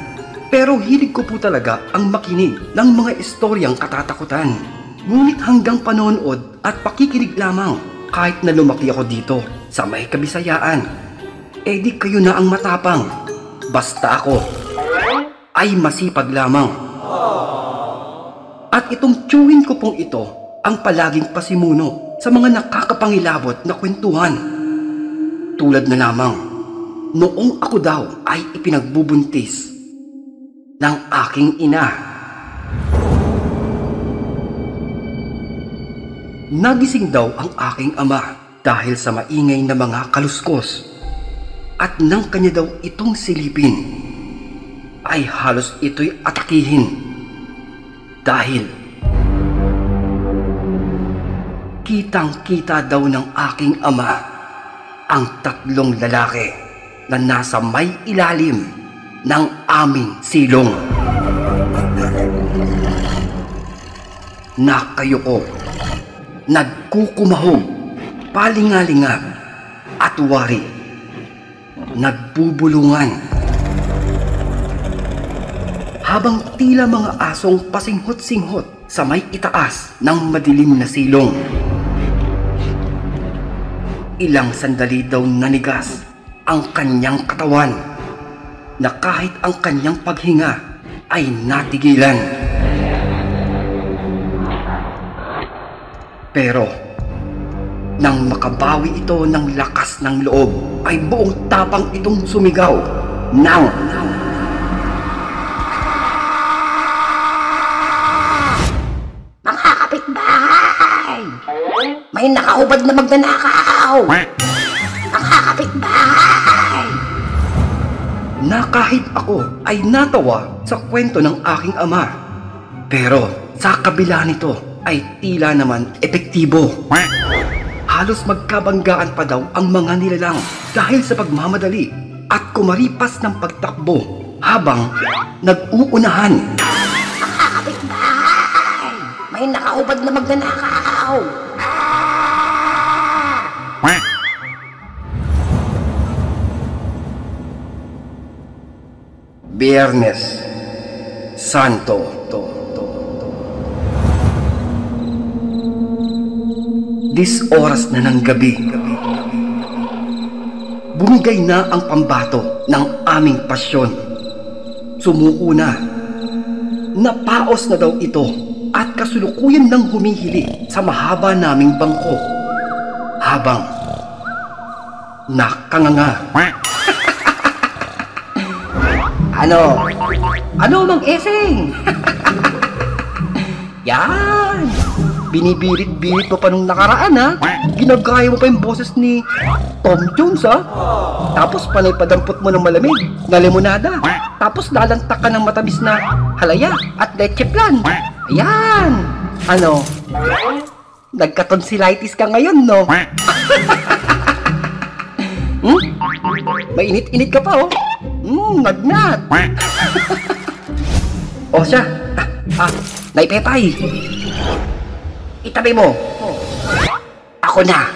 Pero hilig ko po talaga ang makinig ng mga istoryang katatakutan. Ngunit hanggang panonood at pakikinig lamang kahit na lumaki ako dito sa may Kabisayaan. Eh di kayo na ang matapang. Basta ako ay masipag lamang. At itong tiyuhin ko pong ito ang palaging pasimuno sa mga nakakapangilabot na kwentuhan. Tulad na lamang noong ako daw ay ipinagbubuntis ng aking ina. Nagising daw ang aking ama dahil sa maingay na mga kaluskos. At nang kanya daw itong silipin, ay halos ito'y atakihin. Dahil kitang-kita daw ng aking ama ang tatlong lalaki na nasa may ilalim ng aming silong. Nakayuko, nagkukumahog, palingalinga at wari, nagbubulungan. habang tila mga asong pasinghot-singhot sa may itaas ng madilim na silong. Ilang sandali daw nanigas ang kanyang katawan na kahit ang kanyang paghinga ay natigilan. Pero nang makabawi ito ng lakas ng loob ay buong tapang itong sumigaw ng Mga kapitbahay! May nakaubad na magnanakaw! Mga kapitbahay! na kahit ako ay natawa sa kwento ng aking ama. Pero sa kabila nito ay tila naman epektibo. Halos magkabanggaan pa daw ang mga nilalang dahil sa pagmamadali at kumaripas ng pagtakbo habang nag-uunahan. Mga kapitbahay! May nakaubad na magnanakaw! Biyernes Santo. Oras na ng gabi. Bumigay na ang pambato ng aming pasyon. Sumuko na. Napaos na daw ito at kasulukuyan ng humihili sa mahaba naming bangko. Habang nakanganga. Ano Mang Eseng? Yan! Binibirit-birit mo pa nung nakaraan ha? Ginagaya mo pa yung boses ni Tom Jones ha? Tapos panay padampot mo ng malamig na limonada. Tapos lalantak ka ng matamis na halaya at leche plan. Ayan! Nagka-tonsillitis ka ngayon no? Mainit-init ka pa oh. Nagnat. O siya. Naipepay. Itabi mo. Ako na.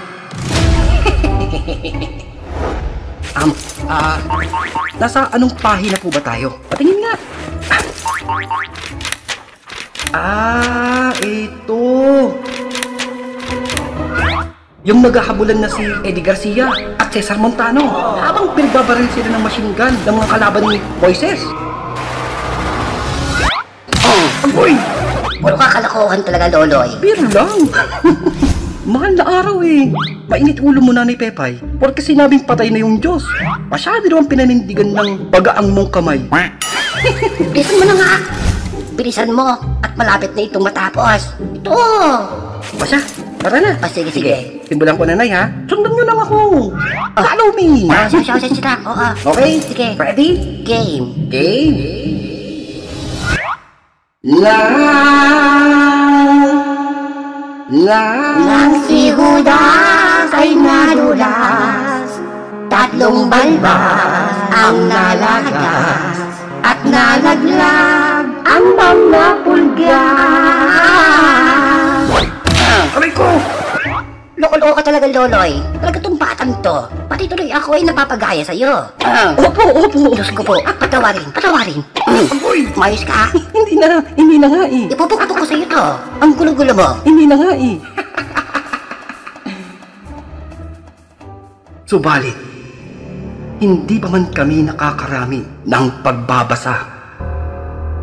Nasa anong pahina po ba tayo? Patingin nga. Ito. Yung naghahabulan na si Eddie Garcia at Cesar Montano habang pinagbabaril sila ng machine gun ng mga kalaban ni Moises. Agoy! Puro kakalokohan talaga, Loloy. Biro lang. Mahal na araw eh. Mainit ulo mo na ni Pepay porque sinabing patay na yung Diyos. Masyado naman pinanindigan ng bagaang mong kamay. Bilisan mo na nga. Bilisan mo at malapit na itong matapos. Ito. Pasya, tara na. Sige. Simbulan ko nanay ha. Sundan nyo lang ako. Follow me. Sige. Oo. Okay? Sige. Ready? Game. Nang si Judas ay nadulas, tatlong balbas ang nalagas, at nalaglag ang mga pulga. Aray ko! Loko-loko ka talaga, Loloy. Talaga tong batang to. Pati tuloy ako ay napapagaya sa'yo. Opo. Diyos ko po, patawarin. Agoy! Mayos ka? Hindi na nga eh. Ipupukpuk ko sa'yo to. Ang gulo-gulo mo. Hindi na nga eh. Subalit, hindi pa man kami nakakarami ng pagbabasa,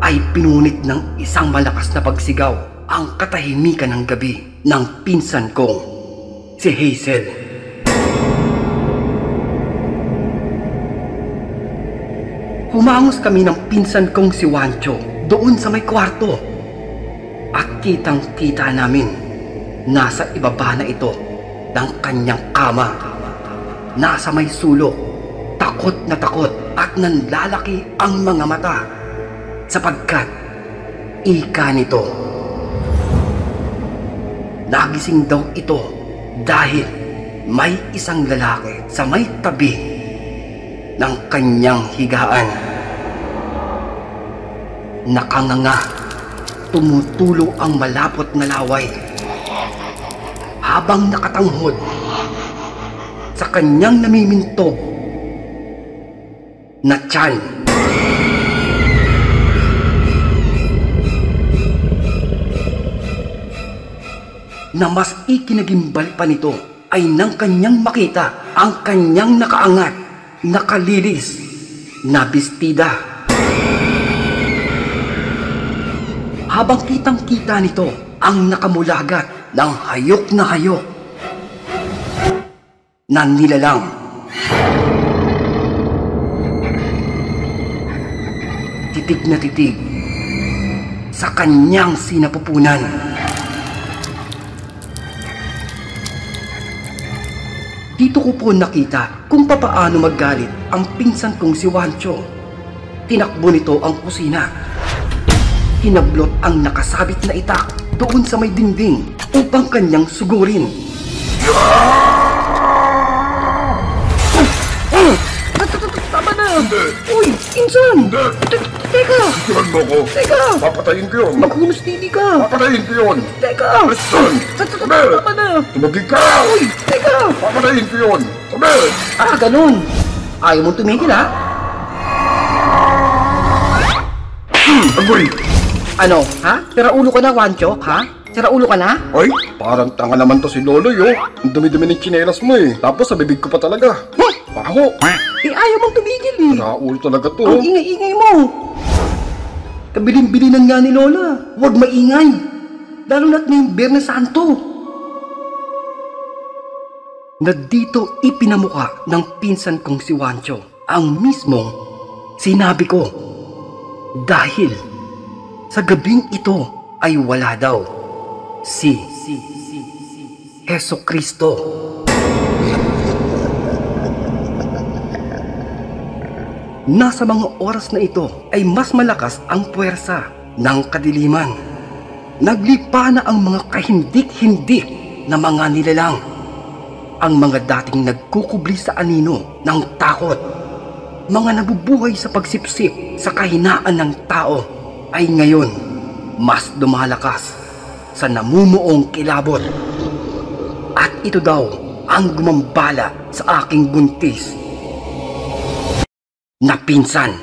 ay pinunit ng isang malakas na pagsigaw ang katahimikan ng gabi ng pinsan kong si Hazel. Humangos kami ng pinsan kong si Wancho doon sa may kwarto at kitang-kita namin nasa ibaba na ito ng kanyang kama. Nasa may sulok, takot na takot at nanlalaki ang mga mata sapagkat ika nito. Nagising daw ito dahil may isang lalaki sa may tabi ng kanyang higaan. Nakanganga, tumutulo ang malapot na laway habang nakatanghod sa kanyang namimintog na tiyan. na mas ikinagimbal pa nito ay nang kanyang makita ang kanyang nakaangat, nakalilis, na bestida. Habang kitang-kita nito ang nakamulagat ng hayok na hayok na nilalang. Titig na titig sa kanyang sinapupunan. Dito ko po nakita kung papaano maggalit ang pinsan kong si Wancho. Tinakbo nito ang kusina. Hinablot ang nakasabit na itak doon sa may dingding upang kanyang sugurin. Tama na! Uy, insan! Teka! Siguran mo ko. Teka! Papatayin ko yun. Maghunos TV ka! Papatayin ko yun. Teka! Listen! Tama na! Tumagig ka! Uy, teka! Papatayin ko yun. Sabi! Ganun! Ayaw mong tumigil, ha? Agoy! Ano, ha? Sira ulo ka na, Wancho, ha? Sira ulo ka na? Ay, parang tanga naman to si Loloy, oh. Ang dumi-dumi ng tsinelas mo, eh. Tapos sa bibig ko pa talaga. Baho! Ayaw mong tumigil, eh. Raulo talaga to, Ang oh. ingay-ingay mo. Kabilin-bilinan nga ni Lola. Huwag maingay. Lalo na't ngayong Biyernes Santo. Na dito ipinamuka ng pinsan kong si Wancho ang mismong sinabi ko. Dahil sa gabing ito ay wala daw si Hesukristo. Nasa mga oras na ito ay mas malakas ang puwersa ng kadiliman. Naglipa na ang mga kahindik-hindik na mga nilalang. Ang mga dating nagkukubli sa anino ng takot, mga nabubuhay sa pagsipsip sa kahinaan ng tao, ay ngayon mas lumalakas sa namumuong kilabot. At ito daw ang gumambala sa aking buntis na pinsan.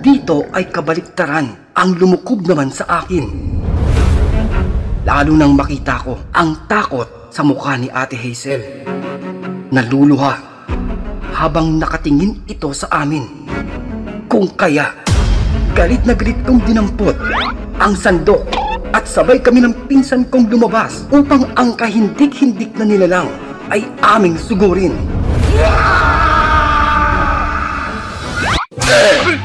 Dito ay kabaliktaran ang lumukob naman sa akin. Lalo nang makita ko ang takot sa mukha ni Ate Hazel. Naluluha habang nakatingin ito sa amin. Kung kaya, galit na galit kong dinampot ang sandok at sabay kami ng pinsan kong lumabas upang ang kahindik-hindik na nilalang ay aming sugurin.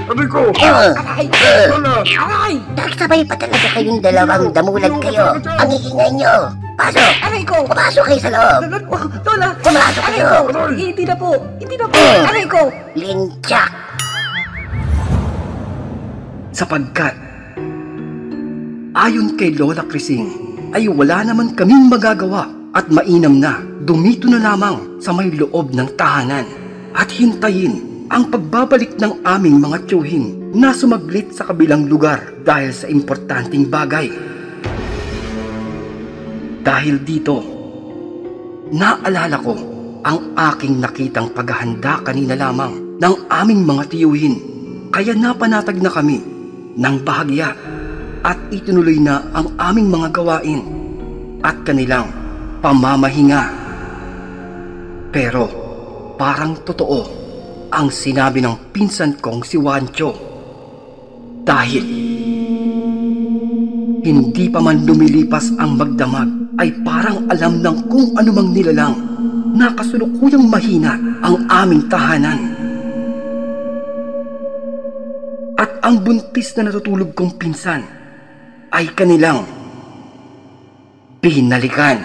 Aray ko! Aray! Lola! Aray! Nagsabay pa talaga kayong dalawang damulag kayo. Ang iingay nyo. Pasok! Aray ko! Pumasok kayo sa loob. Lola! Pumasok kayo. Hindi na po! Hindi na po! Aray ko! Linchak! Sapagkat ayon kay Lola Crising ay wala naman kaming magagawa at mainam na dumito na lamang sa may loob ng tahanan at hintayin ang pagbabalik ng aming mga tiyuhin na sumaglit sa kabilang lugar dahil sa importanteng bagay. Dahil dito, naalala ko ang aking nakitang paghahanda kanina lamang ng aming mga tiyuhin, kaya napanatag na kami ng bahagya at itinuloy na ang aming mga gawain at kanilang pamamahinga. Pero parang totoo ang sinabi ng pinsan kong si Wancho, dahil hindi pa man lumilipas ang magdamag ay parang alam ng kung anumang nilalang na kasulukuyang mahina ang aming tahanan. At ang buntis na natutulog kong pinsan ay kanilang binalikan.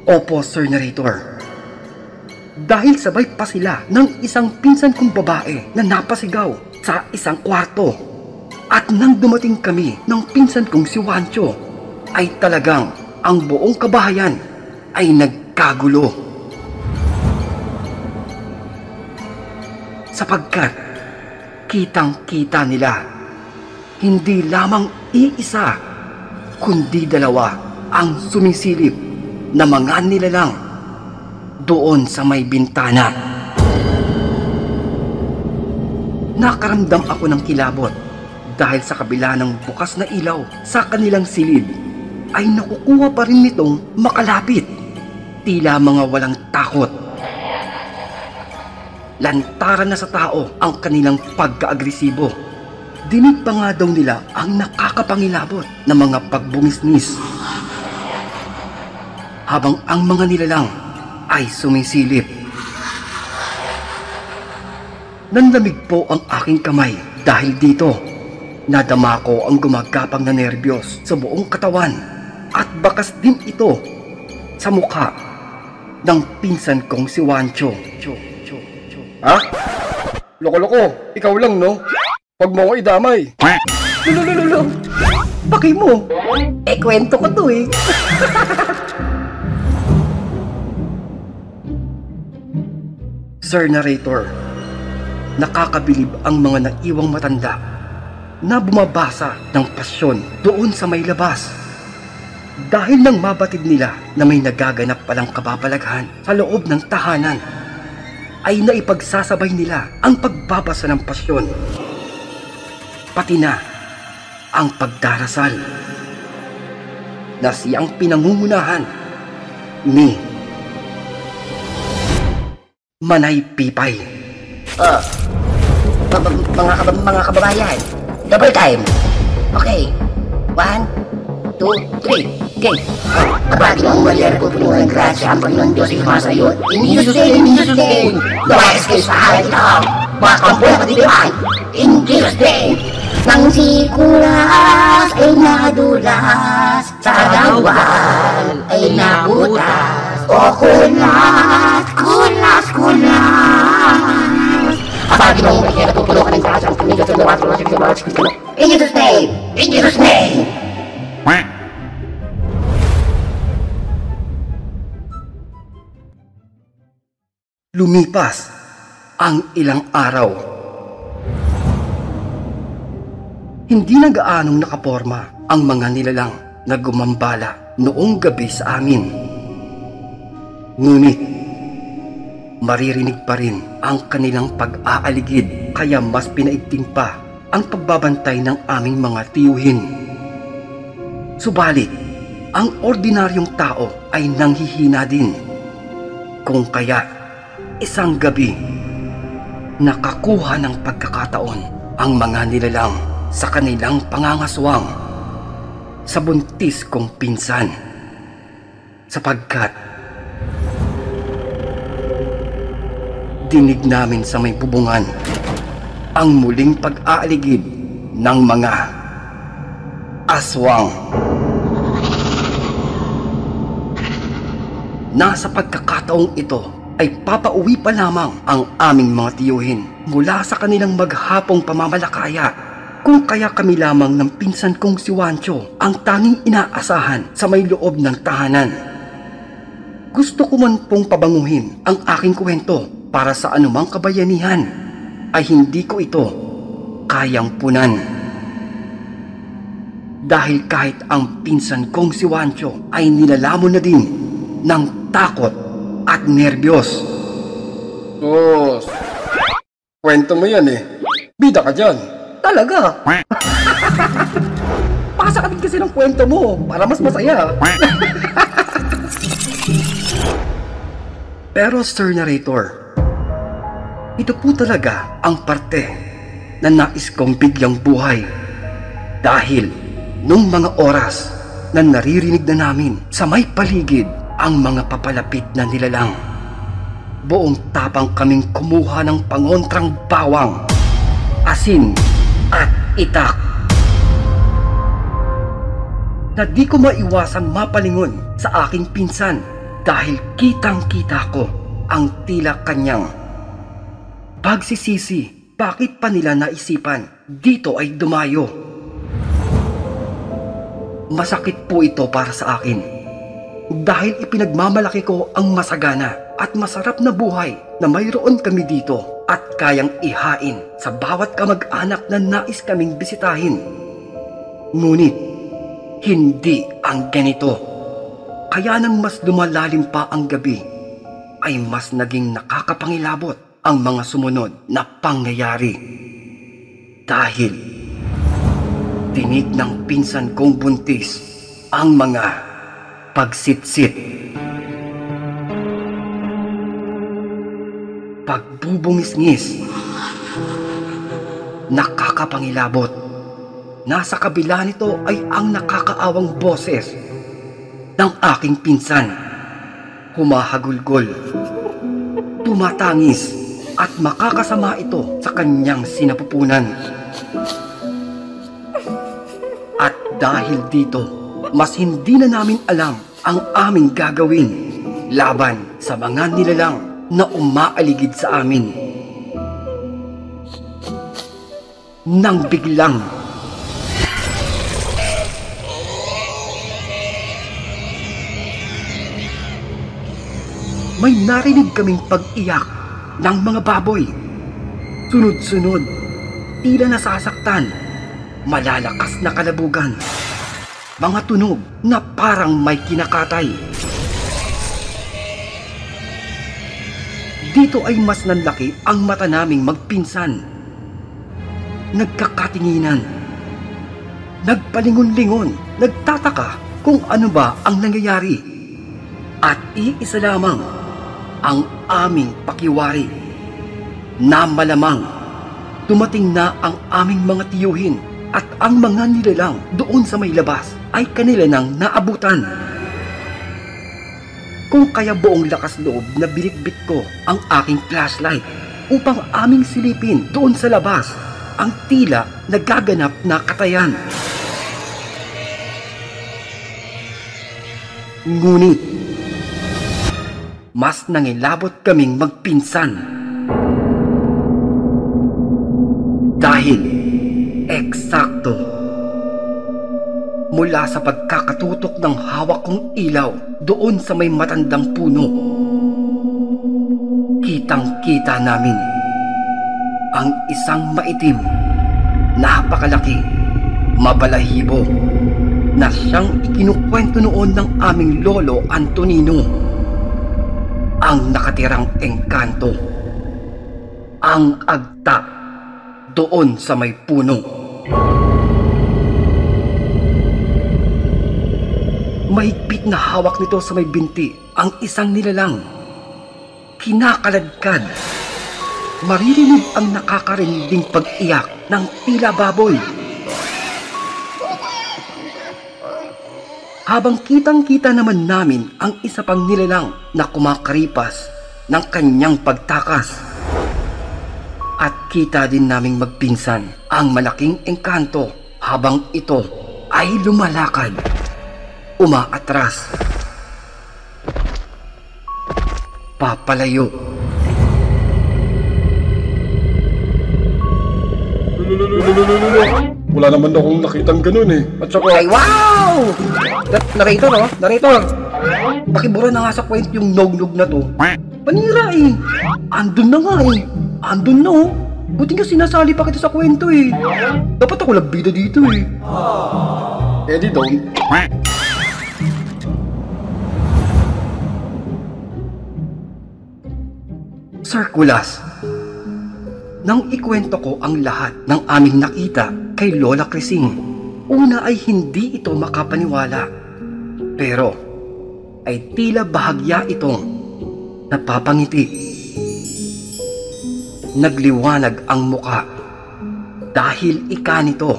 Opo, Sir Narrator. Dahil sabay pa sila ng isang pinsan kong babae na napasigaw sa isang kwarto. At nang dumating kami ng pinsan kong si Wancho, ay talagang ang buong kabahayan ay nagkagulo. Sapagkat kitang-kita nila, hindi lamang iisa, kundi dalawa ang sumisilip na mga nilalang doon sa may bintana. nakaramdam ako ng kilabot dahil sa kabila ng bukas na ilaw sa kanilang silid ay nakukuha pa rin nitong makalapit. Tila mga walang takot. Lantaran na sa tao ang kanilang pagka-agresibo. Dinig pa nga daw nila ang nakakapangilabot na mga pagbumisnis. Habang ang mga nilalang ay sumisilip. Nanlamig po ang aking kamay dahil dito nadama ko ang gumagapang na nerbiyos sa buong katawan at bakas din ito sa mukha ng pinsan kong si Wancho. Ha? Loko-loko, ikaw lang no? Huwag mo ko idamay. Lululululul! Paki mo! Kwento ko to eh! Sir Narrator, nakakabilib ang mga naiwang matanda na bumabasa ng pasyon doon sa may labas. Dahil nang mabatid nila na may nagaganap palang kababalaghan sa loob ng tahanan, ay naipagsasabay nila ang pagbabasa ng pasyon. Pati na ang pagdarasal na siyang pinangungunahan ni Manay Pipay. Mga kababayan, double time. Okay, 1, 2, 3, okay. Kapag ang walya na pupunuan ng grasya ang Panginoon Diyos ay sumasayo, hindi susin! Lumayas kayo sa halang ito! Mga kampulang katitiwan! In Jesus' name! Nang sikulas ay nadulas, sa katawan ay nabutas. O kulas! Kapag ang walya na pupunuan ng grasya ang Panginoon Diyos ay sumasayo, In Jesus' name! In Jesus' name! Lumipas ang ilang araw. Hindi na gaanong nakaporma ang mga nilalang na gumambala noong gabi sa amin. Ngunit, maririnig pa rin ang kanilang pag-aaligid kaya mas pinaigting pa ang pagbabantay ng aming mga tiyuhin. Subalit, ang ordinaryong tao ay nanghihina din. Kung kaya, isang gabi, nakakuha ng pagkakataon ang mga nilalang sa kanilang pangangaswang sa buntis kong pinsan. Sapagkat dinig namin sa may bubungan ang muling pag-aaligid ng mga aswang. Nasa pagkakataong ito ay papauwi pa lamang ang aming mga tiyuhin mula sa kanilang maghapong pamamalakaya. Kung kaya kami lamang ng pinsan kong si Wancho ang tanging inaasahan sa may loob ng tahanan. Gusto ko man pong pabanguhin ang aking kwento para sa anumang kabayanihan, ay hindi ko ito kayang punan. Dahil kahit ang pinsan kong si Wancho ay nilalamon na din ng takot at nerbiyos. Sus, kwento mo yan eh. Bida ka dyan. Talaga? Pasa ka din kasi ng kwento mo para mas masaya. Pero Sir Narrator, ito po talaga ang parte na nais kong bigyang buhay. Dahil nung mga oras na naririnig na namin sa may paligid ang mga papalapit na nilalang, buong tapang kaming kumuha ng pangontrang bawang, asin at itak. Na di ko maiwasang mapalingon sa aking pinsan dahil kitang-kita ko ang tila kanyang pagsisisi bakit pa nila naisipan dito ay dumayo. Masakit po ito para sa akin. Dahil ipinagmamalaki ko ang masagana at masarap na buhay na mayroon kami dito at kayang ihain sa bawat kamag-anak na nais kaming bisitahin. Ngunit, hindi ang ganito. Kaya nang mas lumalalim pa ang gabi, ay mas naging nakakapangilabot ang mga sumunod na pangyayari. Dahil tinig ng pinsan kong buntis ang mga pagsitsit, pagbubungis-ngis, nakakapangilabot. Nasa kabila nito ay ang nakakaawang boses ng aking pinsan. Humahagulgol, tumatangis, at makakasama ito sa kanyang sinapupunan. At dahil dito, mas hindi na namin alam ang aming gagawin laban sa mga nilalang na umaaligid sa amin. Nang biglang may narinig kaming pag-iyak ng mga baboy. Sunod-sunod, tila nasasaktan, malalakas na kalabugan. Mga tunog na parang may kinakatay. Dito ay mas nanlaki ang mata naming magpinsan. Nagkakatinginan, nagpalingon-lingon, nagtataka kung ano ba ang nangyayari. At iisa lamang ang aming pakiwari na malamang dumating na ang aming mga tiyuhin at ang mga nilalang doon sa may labas ay kanila nang naabutan. Kung kaya buong lakas loob na binitbit ko ang aking flashlight upang aming silipin doon sa labas ang tila nagaganap na katayan. Ngunit mas nangilabot kaming magpinsan. Dahil eksakto mula sa pagkakatutok ng hawak kong ilaw doon sa may matandang puno, kitang-kita namin ang isang maitim, napakalaki, mabalahibo na siyang ikinukwento noon ng aming lolo Antonino. Ang nakatirang engkanto, ang agta doon sa may puno. Mahigpit na hawak nito sa may binti ang isang nilalang. Kinakaladkad. Maririnig ang nakakarinding pag-iyak ng tila baboy. Habang kitang-kita naman namin ang isa pang nilalang na kumakaripas ng kanyang pagtakas. At kita din naming magpinsan ang malaking engkanto habang ito ay lumalakad, umaatras, papalayo. Wala naman akong nakitang ganun eh. At saka... Ay, wow! Narrator, no? Narrator! Pakibura na nga sa kwento yung nog-nog na to. Panira eh! Andun na nga eh! Andun na oh! Buti nga sinasali pa kita sa kwento eh! Dapat ako lagbida dito eh! Eddie don't. Sir Kulas, nang ikwento ko ang lahat ng aming nakita kay Lola Crising, una ay hindi ito makapaniwala. Pero ay tila bahagya itong napapangiti. Nagliwanag ang muka dahil ika nito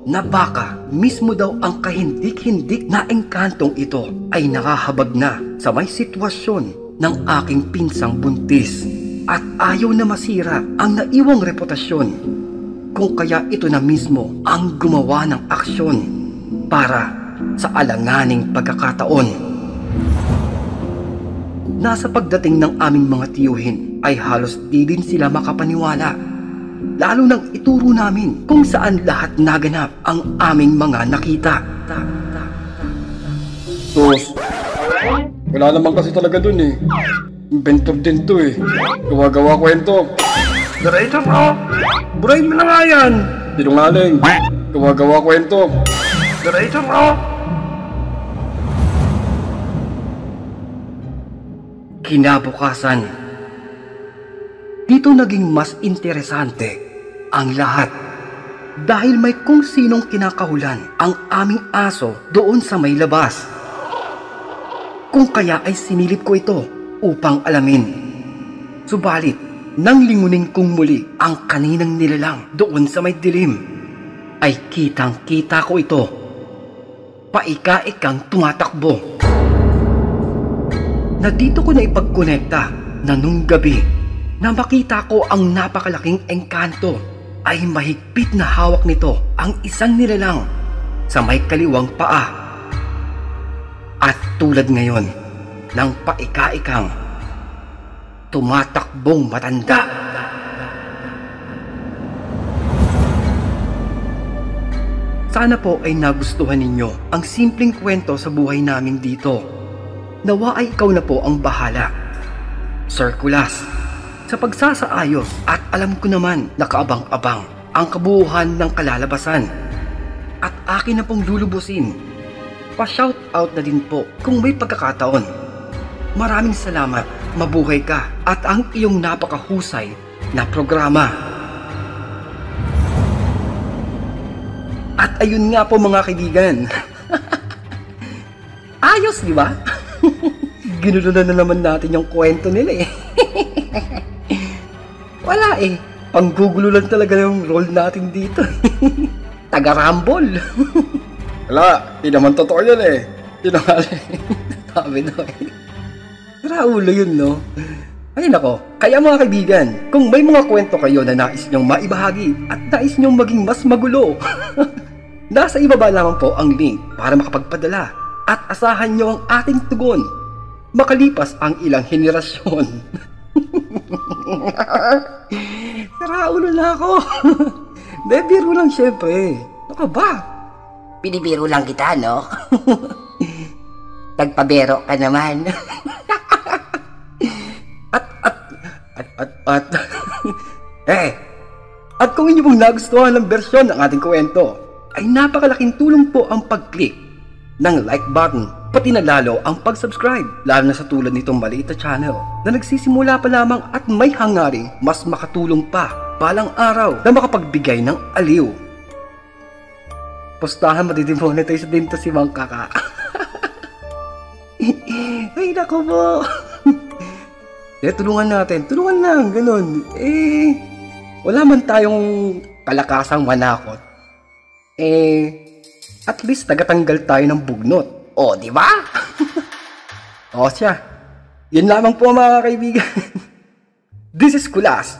na baka mismo daw ang kahindik-hindik na engkantong ito ay nakahabag na sa may sitwasyon ng aking pinsang buntis. At ayaw na masira ang naiwang reputasyon, kung kaya ito na mismo ang gumawa ng aksyon para sa alanganing pagkakataon. Nasa pagdating ng aming mga tiyuhin ay halos di din sila makapaniwala, lalo nang ituro namin kung saan lahat naganap ang aming mga nakita. Tos, wala naman kasi talaga dun eh. Inventor din to eh. Gawa-gawa kwento. Narrator bro! Burahin mo na nga yan! Sinungaling. Gawa-gawa kwento. Narrator bro! Kinabukasan, dito naging mas interesante ang lahat. Dahil may kung sinong kinakahulan ang aming aso doon sa may labas. Kung kaya ay sinilip ko ito upang alamin. Subalit, nang lingunin kong muli ang kaninang nilalang doon sa may dilim, ay kitang-kita ko ito. Paika-ikang tumatakbo. Na dito ko na ipagkonekta na nung gabi na makita ko ang napakalaking engkanto ay mahigpit na hawak nito ang isang nilalang sa may kaliwang paa. At tulad ngayon ng paika-ikang tumatakbong matanda. Sana po ay nagustuhan ninyo ang simpleng kwento sa buhay namin dito. Nawa ay ikaw na po ang bahala, Sir Kulas, sa pagsasaayos, at alam ko naman na kaabang-abang ang kabuuhan ng kalalabasan. At akin na pong lulubusin. Pa-shoutout na din po kung may pagkakataon. Maraming salamat, mabuhay ka, at ang iyong napakahusay na programa. At ayun nga po mga kaibigan. Ayos, di ba? Ginulunan na naman natin yung kwento nila eh. Wala eh. Panggugulo lang talaga yung role natin dito. Taga-rambol. Wala, di naman totoo yun eh. Sinungaling. Sabi na eh. Raulo yun, no? Ay nako, kaya mga kaibigan, kung may mga kwento kayo na nais nyong maibahagi at nais nyong maging mas magulo, nasa ibaba lamang po ang link para makapagpadala at asahan nyo ang ating tugon makalipas ang ilang henerasyon. Raulo na ako. De, biro lang syempre. Ano ka ba? Binibiro lang kita, no? Nagpabero ka naman. At kung inyo pong nagustuhan ng bersyon ng ating kwento, ay napakalaking tulong po ang pag-click ng like button, pati na lalo ang pag-subscribe, lalo na sa tulad nitong maliit na channel na nagsisimula pa lamang at may hangaring mas makatulong pa balang araw na makapagbigay ng aliw. Postahan, matidemonetize din to si Mang Kaka. Ay nako po. Tulungan natin, tulungan lang, ganun. Wala man tayong kalakasang manakot. At least tagatanggal tayo ng bugnot. O, di ba? O siya. Yun lamang po mga kaibigan. This is Kulas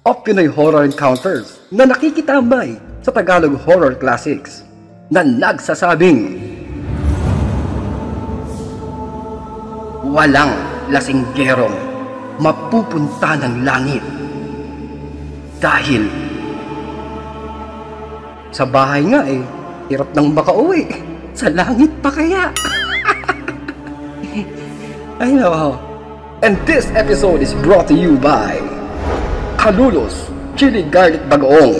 of Pinoy Horror Encounters na nakikitambay sa Tagalog Horror Classics na nagsasabing walang lasinggerong mapupunta ng langit dahil sa bahay nga hirap nang makauwi. Sa langit pa kaya? I know. And this episode is brought to you by Kalulos Chili Garlic Bagoong.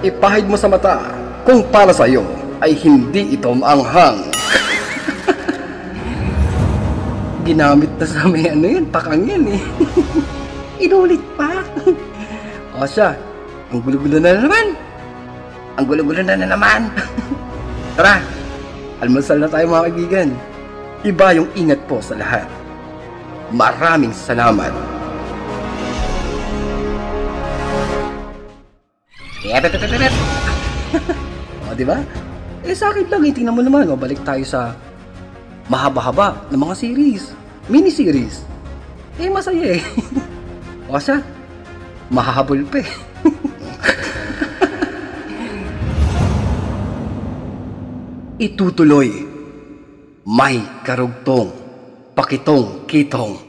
Ipahid mo sa mata kung para sa'yo ay hindi ito maanghang. Ginamit na sa may ano yun, pakang yan eh. Inulit pa. O siya, ang gulo-gulo na naman. Ang gulo-gulo na naman. Tara, almusal na tayo mga kaibigan. Iba yung ingat po sa lahat. Maraming salamat. O, diba? Sa akin lang, tingnan mo naman. O, balik tayo sa mahaba-haba ng mga series. Mini-series. Masaya eh. O siya, mahahabol pa eh. Itutuloy. May karugtong. Pakitong-kitong.